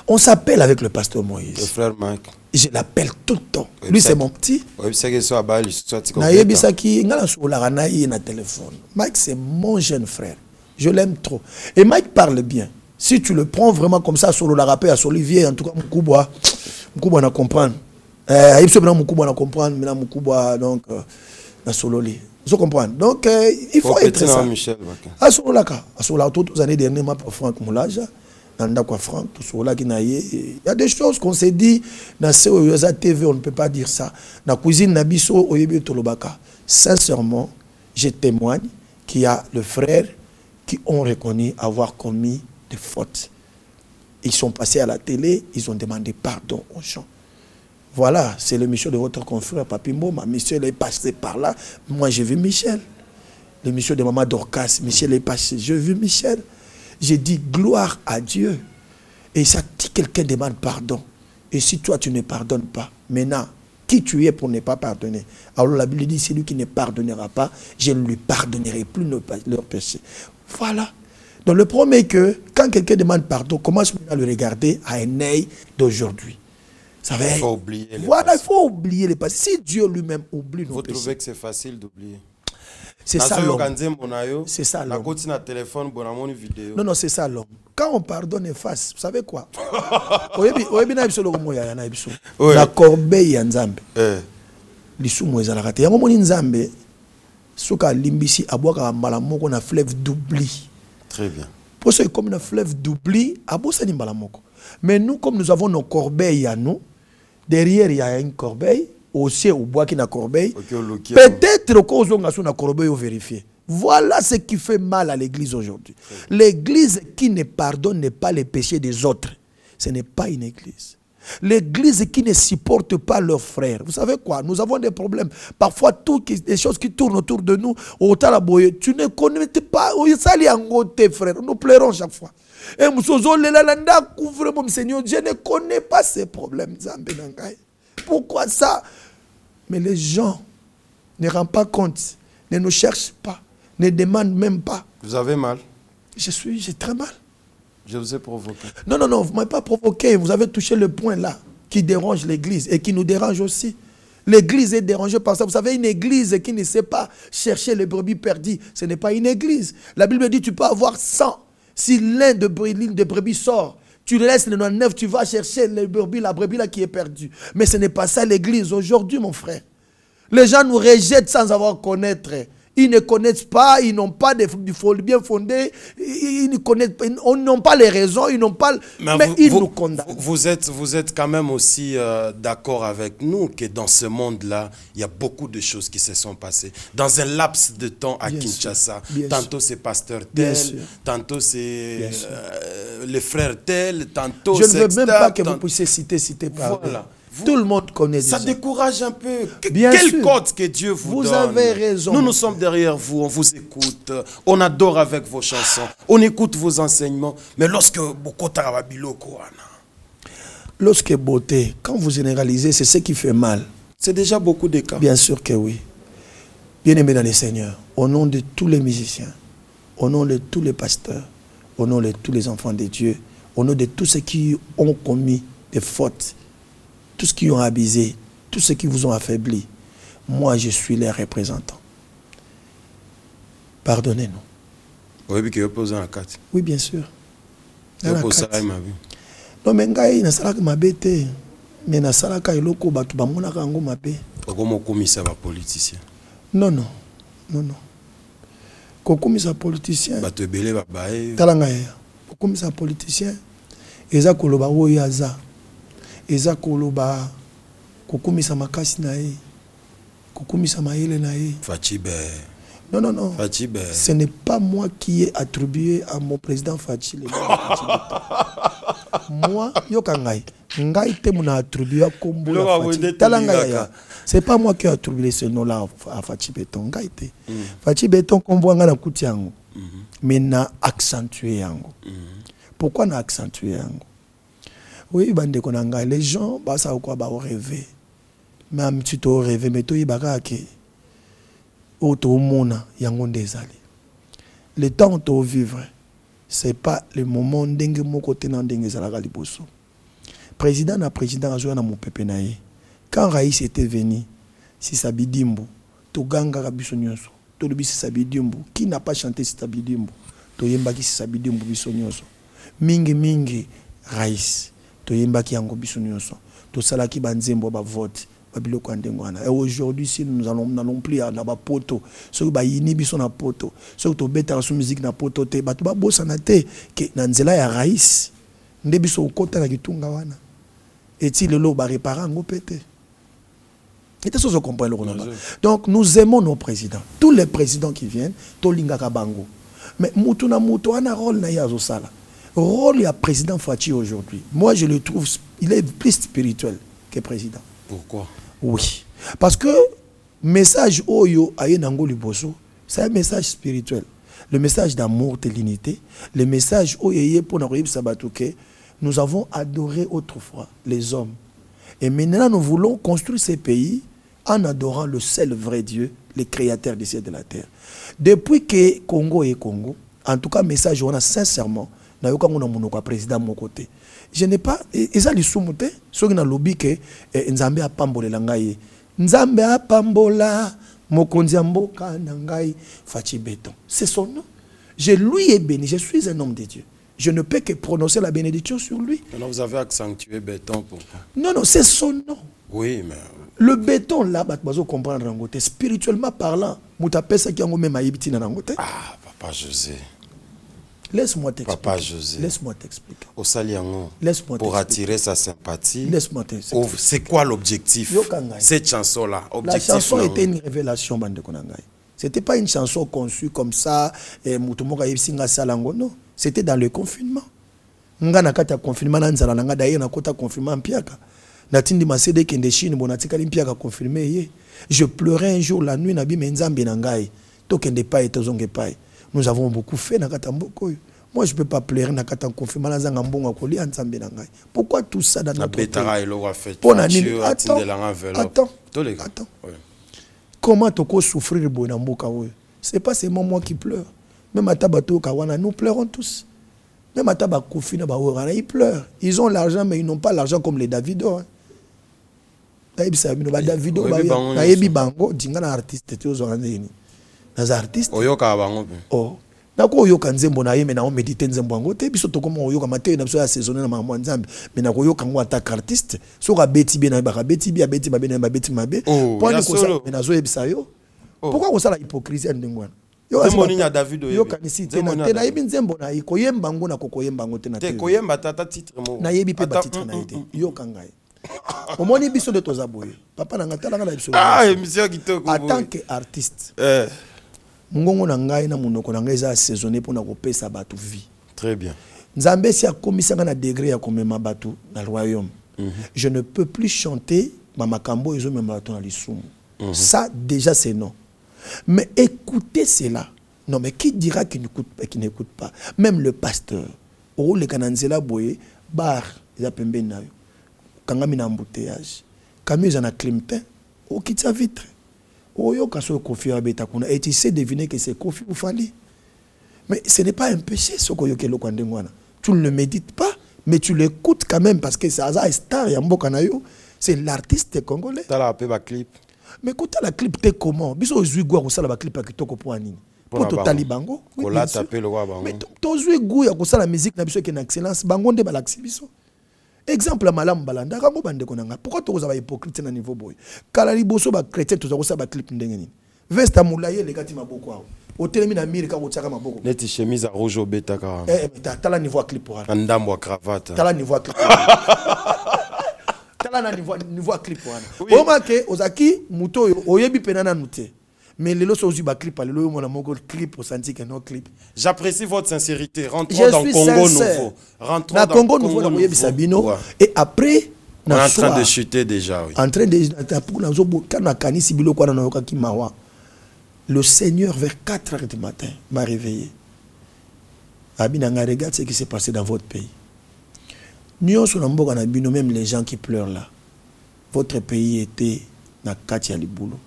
On s'appelle avec le pasteur Moïse. Le frère Mike. Je l'appelle tout le temps. Lui, c'est mon petit. Mike, c'est mon jeune frère. Je l'aime trop. Et Mike parle bien. Si tu le prends vraiment comme ça, sur la rappel à Solivier, en tout cas, Moukoubwa na comprendre. Moukoubwa na comprendre, mais Moukoubwa, donc, na Sololi. Vous comprenez? Donc, il faut être ça. À Sololaka, toutes les années dernières, pour Franck Moulaja, Franck, il y a des choses qu'on s'est dit, dans COESA TV, on ne peut pas dire ça. Dans la cuisine, Nabiso, Oyebe Tolobaka. Sincèrement, je témoigne qu'il y a le frère qui ont reconnu avoir commis des fautes. Ils sont passés à la télé, ils ont demandé pardon aux gens. Voilà, c'est le monsieur de votre confrère Papimbo. Michel est passé par là. Moi, j'ai vu Michel. Le monsieur de maman Dorcas, Michel est passé. J'ai vu Michel. J'ai dit gloire à Dieu. Et ça, si quelqu'un demande pardon, et si toi tu ne pardonnes pas, maintenant, qui tu es pour ne pas pardonner? Alors la Bible dit, celui qui ne pardonnera pas, je ne lui pardonnerai plus leurs péchés. Voilà. Donc le premier que, quand quelqu'un demande pardon, commence à le regarder à un œil d'aujourd'hui. Ça va. Il faut oublier les voilà, il faut oublier les passés. Si Dieu lui-même oublie nos péchés. Vous trouvez que c'est facile d'oublier? C'est ça l'homme. C'est ça l'homme. Non, non, c'est ça l'homme. Quand on pardonne et face, vous savez quoi? La corbeille ya Nzambe. Lisumu ezalaka. Yango moni Nzambe soka limbisi abwaka mbala moko na fleuve d'oubli. Très bien. Pour ceux comme un fleuve d'oubli, abosa ni mbala moko. Mais nous, comme nous avons nos corbeilles à nous, derrière il y a une corbeille, aussi au bois qui n'a corbeille. Peut-être qu'on a une corbeille au vérifier. Voilà ce qui fait mal à l'église aujourd'hui. L'église qui ne pardonne pas les péchés des autres, ce n'est pas une église. L'église qui ne supporte pas leurs frères. Vous savez quoi? Nous avons des problèmes. Parfois, des choses qui tournent autour de nous, tu ne connais pas. Tes frères. Nous pleurons chaque fois. Et Seigneur, je ne connais pas ces problèmes. Pourquoi ça? Mais les gens ne rendent pas compte, ne nous cherchent pas, ne demandent même pas. Vous avez mal? J'ai très mal. Je vous ai provoqué. Non, non, non, vous ne m'avez pas provoqué. Vous avez touché le point là qui dérange l'église et qui nous dérange aussi. L'église est dérangée par ça. Vous savez, une église qui ne sait pas chercher les brebis perdues, ce n'est pas une église. La Bible dit tu peux avoir 100. Si l'un de brebis sort, tu laisses les 99, tu vas chercher les brebis, la brebis là qui est perdue. Mais ce n'est pas ça l'église aujourd'hui, mon frère. Les gens nous rejettent sans avoir connaître. Ils ne connaissent pas, ils n'ont pas du bien fondé, ils ne connaissent pas, ils n'ont pas les raisons, ils n'ont pas. Mais ils nous condamnent. Vous êtes quand même aussi d'accord avec nous que dans ce monde-là, il y a beaucoup de choses qui se sont passées. Dans un laps de temps à Kinshasa, tantôt c'est pasteur tel, tantôt c'est le frère tel, tantôt c'est. Je ne veux même pas que vous puissiez citer par voilà. Tout le monde connaît ça. Ça décourage un peu. Bien Quel sûr. code que Dieu vous donne. Vous avez raison. Nous sommes derrière vous, on vous écoute, on adore avec vos chansons, on écoute vos enseignements. Mais lorsque beauté, quand vous généralisez, c'est ce qui fait mal. C'est déjà beaucoup de cas. Bien sûr que oui. Bien-aimés dans les Seigneurs, au nom de tous les musiciens, au nom de tous les pasteurs, au nom de tous les enfants de Dieu, au nom de tous ceux qui ont commis des fautes, tous ceux qui ont abusé, tous ceux qui vous ont affaibli, moi je suis les représentants. Pardonnez-nous. Oui, bien sûr. Non, mais ngai na salaka mabete, mais na salaka iloko batu bamona kango mabe. Kokomisa ba politicien. Non, non, non, non. Kokomisa politicien. Batu ebele ba bae. Talanga ya. Kokomisa politicien. Eza koloba oyo aza. Eza koloba kokomisa makasi na ye. Kokomisa maele na ye. Fachibe. Non, non, non. Fachibe. Ce n'est pas moi qui ai attribué à mon président Fachi le nom moi, yokangai. Ngai te mona attribué à Kombo la Fachi. Talanga ya. C'est pas moi qui ai attribué ce nom-là à Fachi Beton. Ngai te. Fachi Beton kombo nga na kuti yango. Mais na accentué yango. Pourquoi na accentué yango? Oui, bande konanga, les gens bah ça ou quoi bah rêver. Même tu t'as rêvé mais toi il bagake. Auto mona yango ndezali. Le temps to vivre, c'est pas le moment ndenge moko tena ndenge zalaka liboso. Président na président azoya na mopepe na ye. Quand Raïs était venu, si Sabidimbo, to ganga kabiso nyonso, to lobi si Sabidimbo, qui n'a pas chanté si Sabidimbo, to yembaki si Sabidimbo biso nyonso. Mingi Raïs, to yembaki yango biso nyonso. To salaki banzembo ba vote. Et aujourd'hui, si nous n'allons plus à la poto, ceux qui bayini biso na poto, ceux qui bêta sur musique na poto te, batu ba bossa na te, que nanzela ya Raïs, ndebiso ukota na kitunga wana. Et si le lot ba réparer ngo pété. Et ça se comprend le Rwanda. Donc nous aimons nos présidents, tous les présidents qui viennent, tolinga kabango. Mais mutuna mutu ana rôle na yazo sala. Rôle ya président Fachi aujourd'hui. Moi je le trouve, il est plus spirituel que président. Pourquoi? Oui. Parce que message Oyo Ayenango Liboso, c'est un message spirituel. Le message d'amour, de l'unité. Le message Oyo pour nous avons adoré autrefois les hommes. Et maintenant nous voulons construire ces pays en adorant le seul vrai Dieu, le créateur des cieux et de la terre. Depuis que Congo est Congo, en tout cas message on a sincèrement, na yoka ngona munoko président mon côté. Je n'ai pas eza lisumuté ceux qui na lobby que Nzambe a pambolela ngai. Nzambe a pambola Mokondiambo Kanangai Fachi Béton. C'est son nom. Je lui ai béni. Je suis un homme de Dieu. Je ne peux que prononcer la bénédiction sur lui. Alors vous avez accentué béton pourquoi? Non, non, c'est son nom. Oui, mais... Le béton là, vous comprendre rangote. Spirituellement parlant, Moutapesa qui a même aïbiti na rangote. Ah, Papa José. Laisse-moi t'expliquer. Papa José. Laisse-moi t'expliquer. Au Saliango. Laisse-moi pour attirer sa sympathie. Laisse-moi t'expliquer. C'est quoi l'objectif? Cette chanson-là. La chanson était une révélation, bande konangai. C'était pas une chanson conçue comme ça, Moutumoka Yipsinga Salango, non. C'était dans le confinement. Nga nakata confinement nanzala nanga d'ailleurs nakota confinement mpiaka. Natindi masede kende Chine bonatika limpiaka confirmé ye. Je pleurais un jour la nuit nabi menzambe nangai. To kende pai to zonge pai. Nous avons beaucoup fait nakata mboko. Moi je peux pas pleurer nakata confinement nazanga mbonga koli nzambe nangai. Pourquoi tout ça dans notre pays? Attends. Comment toko souffrir boy na mboka oyo? C'est pas seulement moi qui pleure. Même Atabato Kawana, nous pleurons tous. Même Atabato Fina Baorana, ils pleurent. Ils ont l'argent, mais ils n'ont pas l'argent comme les Davido. Davido, Naebi Bango, Dingana artiste, tu es un artiste. Oyoka Bango. Oh. Nako Oyoka Nzembo na yeme na on médite Nzembo. Te biso to como Oyoka maté na so saisonné na mambo Nzambe. Mais na Oyoka ngo attaque artiste. So ka beti bien na ba beti bien beti mabe na ba beti mabe. Point ko ça, mais na zo ebisa yo. Pourquoi on ça la hypocrisie ndengwana? Nzembo ni nya Davido. Yo kanisi te na te na yebi Nzembo na ikoyemba ngo na kokoyemba ngo te na te. Te koyemba tata titre mo. Na yebi pe ba titre na ite. Yo kangai. Omoni biso de tozaboye. Papa na ngatala na biso. Ah, émission kitoko. En tant qu'artiste. Mungongo na ngai na munoko na ngai za saisonné pour na kopesa batu vie. Très bien. Nzambe si a komisanga na degré ya komema batu na royaume. Je ne peux plus chanter mamakambo ezo mema batu na lisumu. Ça déjà c'est non. Mais écoutez cela. Non mais qui dira qu'il n'écoute pas? Même le pasteur. Oro le kananzela boye bar ya pembe na yo. Kangami na embouteillage. Kami za na climtin. O kitsa vitre. Oyo kaso kofi abeta kuna et tu sais deviner que c'est kofi ou fali. Mais ce n'est pas un péché ce que yoke lokande ngwana. Tu ne le médites pas mais tu l'écoutes quand même parce que c'est un star ya mboka na yo, c'est l'artiste congolais. Tu as la ba clip. Mais quand tu la clip t'es comment? Biso zui gwa ko sala ba clip akitoko po anini. Pour totali bango. Ko la taper le roi bango. Mais to zui gwa ya ko sala musique na biso ke na excellence bango nde ba laxi biso. Exemple malam balanda kango bande konanga. Pourquoi tu as hypocrite na niveau boy? Kala liboso ba chrétien tu as ba clip ndenge nini? Vesta mulaye le kati maboko awo. Otelemi na miri ka kotaka maboko. Neti chemise à rouge au beta ka. T'as la niveau clip pour ana. Ndambo cravate. T'as la niveau clip. T'as la niveau clip pour ana. Omake ozaki muto oyebi penana nute. Mais les lots aussi ba clip le lo mon amour clip au senti que non clip. J'apprécie votre sincérité. Rentrons dans Congo nouveau. Rentrons dans Congo nouveau na oyebi Sabino et après on est en train de chuter déjà oui. En train de pour na zo kana kanisi biloko na yoka ki mawa. Le Seigneur vers 4h du matin m'a réveillé. Abinanga regarde ce qui s'est passé dans votre pays. Nous sommes en Boga na bino même les gens qui pleurent là. Votre pays était na kati ya libulo.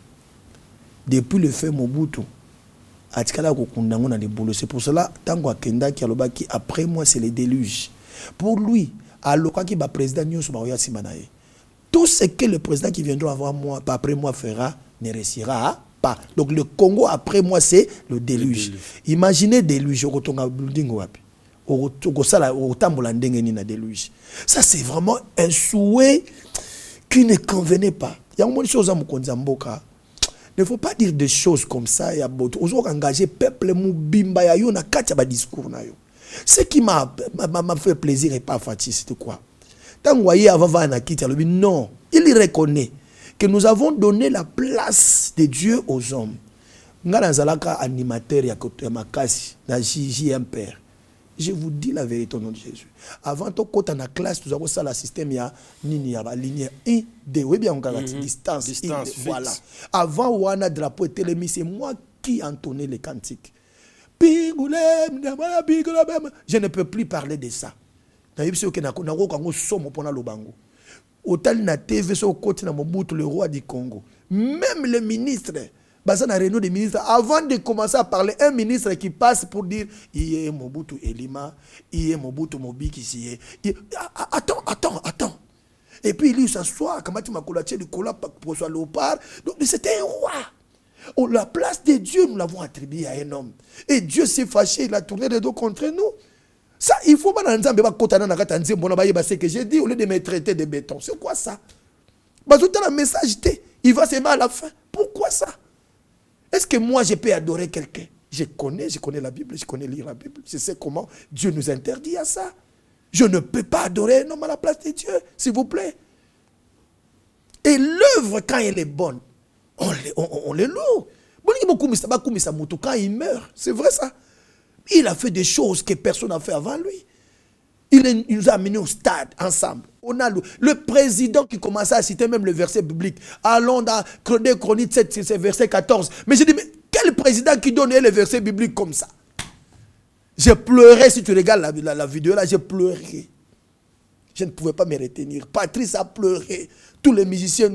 Depuis le fait Mobutu, atikala ko kundango na libulo. C'est pour cela tango akenda ki alobaki après moi c'est le déluge. Pour lui, aloka ki ba président nyonso ba oya simanaye. Tout ce que le président qui viendra avant moi, après moi fera ne réussira pas. Donc le Congo après moi c'est le déluge. Imaginez déluge okotonga building wapi. Okosala otambola ndenge ni na déluge. Ça c'est vraiment un souhait qui ne convenait pas. Il y a une chose à Mokonza Mboka. Ne faut pas dire des choses comme ça. Il y a beaucoup engagé peuple moubimba ya yo na katia ba discours na yo. Ce qui m'a fait plaisir et pas fatigué, c'était quoi? Tant voyez avant na kiti alobi non, il reconnaît que nous avons donné la place de Dieu aux hommes. Ngana zalaka animateur ya makasi na JMPR. Je vous dis la vérité au nom de Jésus. Avant to kota na classe, nous avons ça le système ya nini ya ba ligne 1 2 oui bien on garantit distance voilà. Avant wana drapeau télémis c'est moi qui entonnais les cantiques. Je ne peux plus parler de ça. Na yebisi oke na ko kango somo pona lobango. Otal na TV so koti na Mobutu le roi du Congo. Même le ministre Basa na réunion des ministres, avant de commencer à parler, un ministre qui passe pour dire il est Mobutu Elima, il est Mobutu Mobiki, attends. Et puis il s'assoit, comme tu m'as collaté du cola pour soit léopard. Donc c'était un roi. La place de Dieu, nous l'avons attribuée à un homme. Et Dieu s'est fâché, il a tourné les dos contre nous. Ça, il faut pas que j'ai dit, au lieu de me traiter de béton. C'est quoi ça? Le message, il va se mettre à la fin. Pourquoi ça? Est-ce que moi, je peux adorer quelqu'un? Je connais la Bible, je connais lire la Bible. Je sais comment Dieu nous interdit à ça. Je ne peux pas adorer un homme à la place de Dieu, s'il vous plaît. Et l'œuvre, quand elle est bonne, on les loue. Quand il meurt, c'est vrai ça. Il a fait des choses que personne n'a fait avant lui. Il nous a amenés au stade ensemble. On a le président qui commençait à citer même le verset biblique. Allons dans Chroniques 7, c'est verset 14. Mais j'ai dit, mais quel président qui donnait les versets bibliques comme ça? J'ai pleuré, si tu regardes la vidéo là, j'ai pleuré. Je ne pouvais pas me retenir. Patrice a pleuré. Tous les musiciens,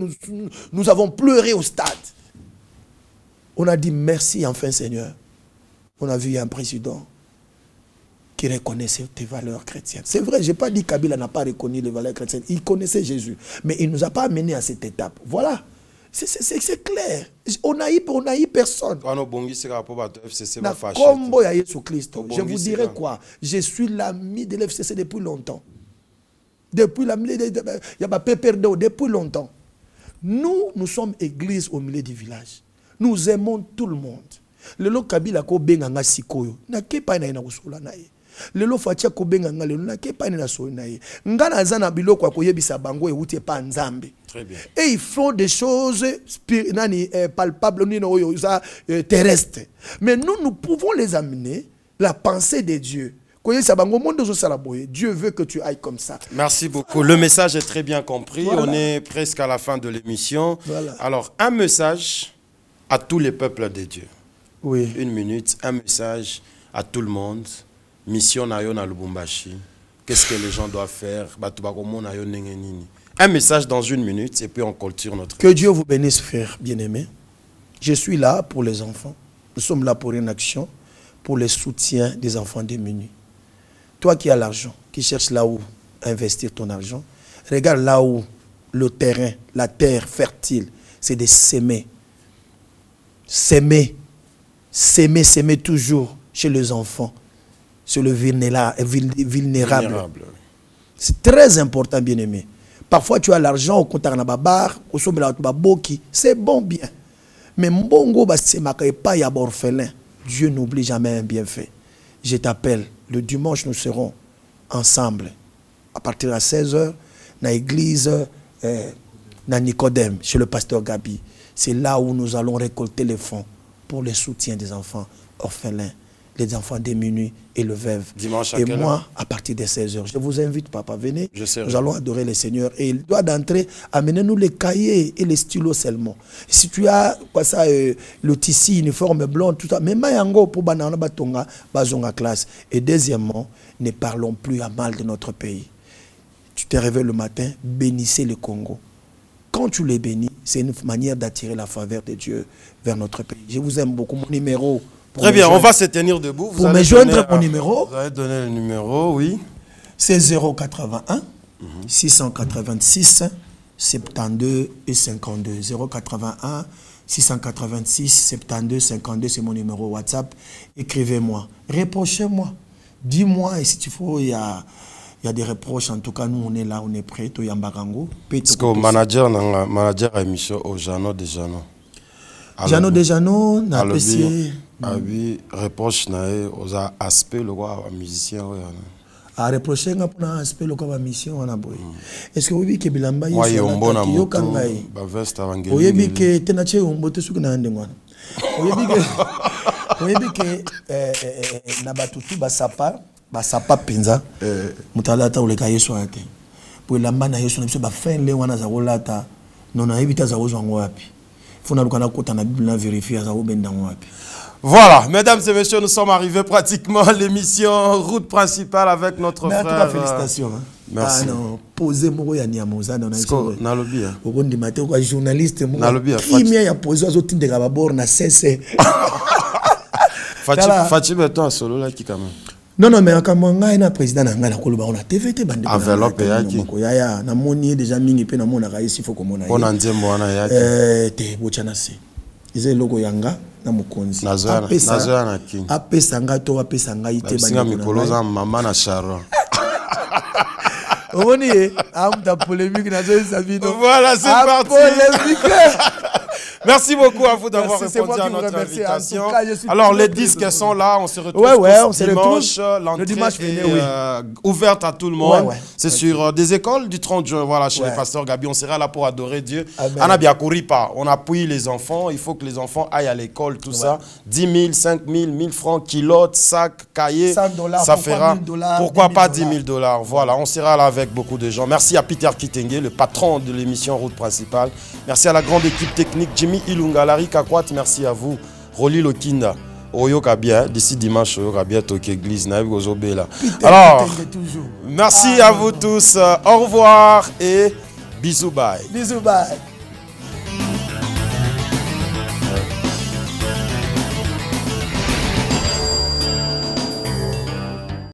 nous avons pleuré au stade. On a dit merci enfin Seigneur. On a vu un président qui reconnaissait tes valeurs chrétiennes. C'est vrai, je n'ai pas dit que Kabila n'a pas reconnu les valeurs chrétiennes. Il connaissait Jésus. Mais il ne nous a pas amenés à cette étape. Voilà. C'est clair. On n'a eu personne. Je vous dirais quoi? Je suis l'ami de l'FCC depuis longtemps. Depuis longtemps. Nous sommes église au milieu du village. Nous aimons tout le monde. Le lo Kabila ko benga nga sikoyo na kepa na ina kusula naye lelo fatia ko benga nga lelo na kepa na so naye ngana zana biloko akoyebisa bango euti pa nzambe. Très bien. Et ils font des choses palpables terrestres. Mais nous pouvons les amener la pensée de Dieu. Dieu veut que tu ailles comme ça. Merci beaucoup. Le message est très bien compris. Voilà. On est presque à la fin de l'émission. Voilà. Alors, un message à tous les peuples de Dieu. Oui. Une minute, un message à tout le monde. Mission na yo na Lubumbashi. Qu'est-ce que les gens doivent faire? Un message dans une minute et puis on clôture notre... Que Dieu vous bénisse, frère bien-aimé. Je suis là pour les enfants. Nous sommes là pour une action, pour le soutien des enfants démunis. Toi qui as l'argent, qui cherches là où investir ton argent, regarde là où le terrain, la terre fertile, c'est de s'aimer. S'aimer toujours chez les enfants, sur le vulnérable. C'est très important, bien-aimé. Parfois, tu as l'argent au compte de la barre, au sommet de la boki, c'est bon, bien. Mais mbongo, c'est pas y orphelin. Dieu n'oublie jamais un bienfait. Je t'appelle, le dimanche, nous serons ensemble. À partir de 16h, dans l'église, dans Nicodème, chez le pasteur Gabi. C'est là où nous allons récolter les fonds pour le soutien des enfants orphelins, les enfants démunis et le veuve. Dimanche à et moi, heure? À partir de 16h. Je vous invite, papa, venez. Nous allons adorer le Seigneur. Et il doit d'entrer, amenez-nous les cahiers et les stylos seulement. Si tu as quoi ça, le tissu, uniforme blanc, tout ça, mais mayango pour banana batonga, bazonga classe. Et deuxièmement, ne parlons plus à mal de notre pays. Tu te réveilles le matin, bénissez le Congo. Quand tu les bénis, c'est une manière d'attirer la faveur de Dieu vers notre pays. Je vous aime beaucoup. Mon numéro... Très bien, on va se tenir debout. Pour me joindre mon numéro. Vous allez donner le numéro, oui. C'est 081 686 72 et 52. 081 686 72 52, c'est mon numéro WhatsApp. Écrivez-moi. Reprochez-moi. Dis-moi, et si tu faut, il y a des reproches. En tout cas, nous, on est là, on est prêts. Est-ce que manager a émission au Jano de Jano? Jano de Jano, n'a pas essayé. Oui, reproche aux aspects le roi musicien. A reprocher pour un aspect le roi mission on a boy. Est-ce que vous voyez que Bilamba yo kangai ba veste avangeli. Vous voyez que tenache umbote suku na ndengwa. Vous voyez que na batutu ba sapa penza mutalata uleka Yesu ate. Pour lamba na Yesu na biso ba fin le wana za kolata nona ebita za ozwango wapi. Funa lukana kota na Bible na vérifier za obenda wapi. Voilà, mesdames et messieurs, nous sommes arrivés pratiquement à l'émission Route Principale avec notre frère. Félicitations. Merci. Ah non, posez moi ya niamoza dans nalobi. Au bon du matin quoi journaliste moi. Nalobi. Premier ya posé aux de la bord na cesse. Fati beton solo là qui quand même. Non mais quand moi na président na ngala koloba on a TVT bande. Enveloppe yaki. Ya na moni déjà mingi pe na mona ka ici faut comme on a. On a nzembo wana yaki. Te bochana se. Ils logo yanga na mukonzi. Nazoya na king. Apesanga to apesanga ite singa mikoloza mama na Sharon. Polémique Sabino. Voilà, c'est parti. Merci beaucoup à vous d'avoir répondu à notre invitation. Alors, les disques sont là. On se retrouve dimanche. L'entrée est ouverte à tout le monde. C'est sur des écoles du 30 juin. Voilà, chez le pasteur Gabi. On sera là pour adorer Dieu. On appuie les enfants. Il faut que les enfants aillent à l'école, tout ça. 10 000, 5 000, 1000 francs, kilotes, sacs, cahiers. Ça fera. Pourquoi pas 10 000 $? Voilà, on sera là avec beaucoup de gens. Merci à Peter Kitenge, le patron de l'émission Route Principale. Merci à la grande équipe technique, Jimmy Ilunga, Larry Kakwat, merci à vous, Roli Lokinda, Oyo Kabia, d'ici dimanche, Oyo Kabia, Toke Église, Naïb Gozobela. Alors, merci à vous tous, au revoir et bisous bye. Bisous bye.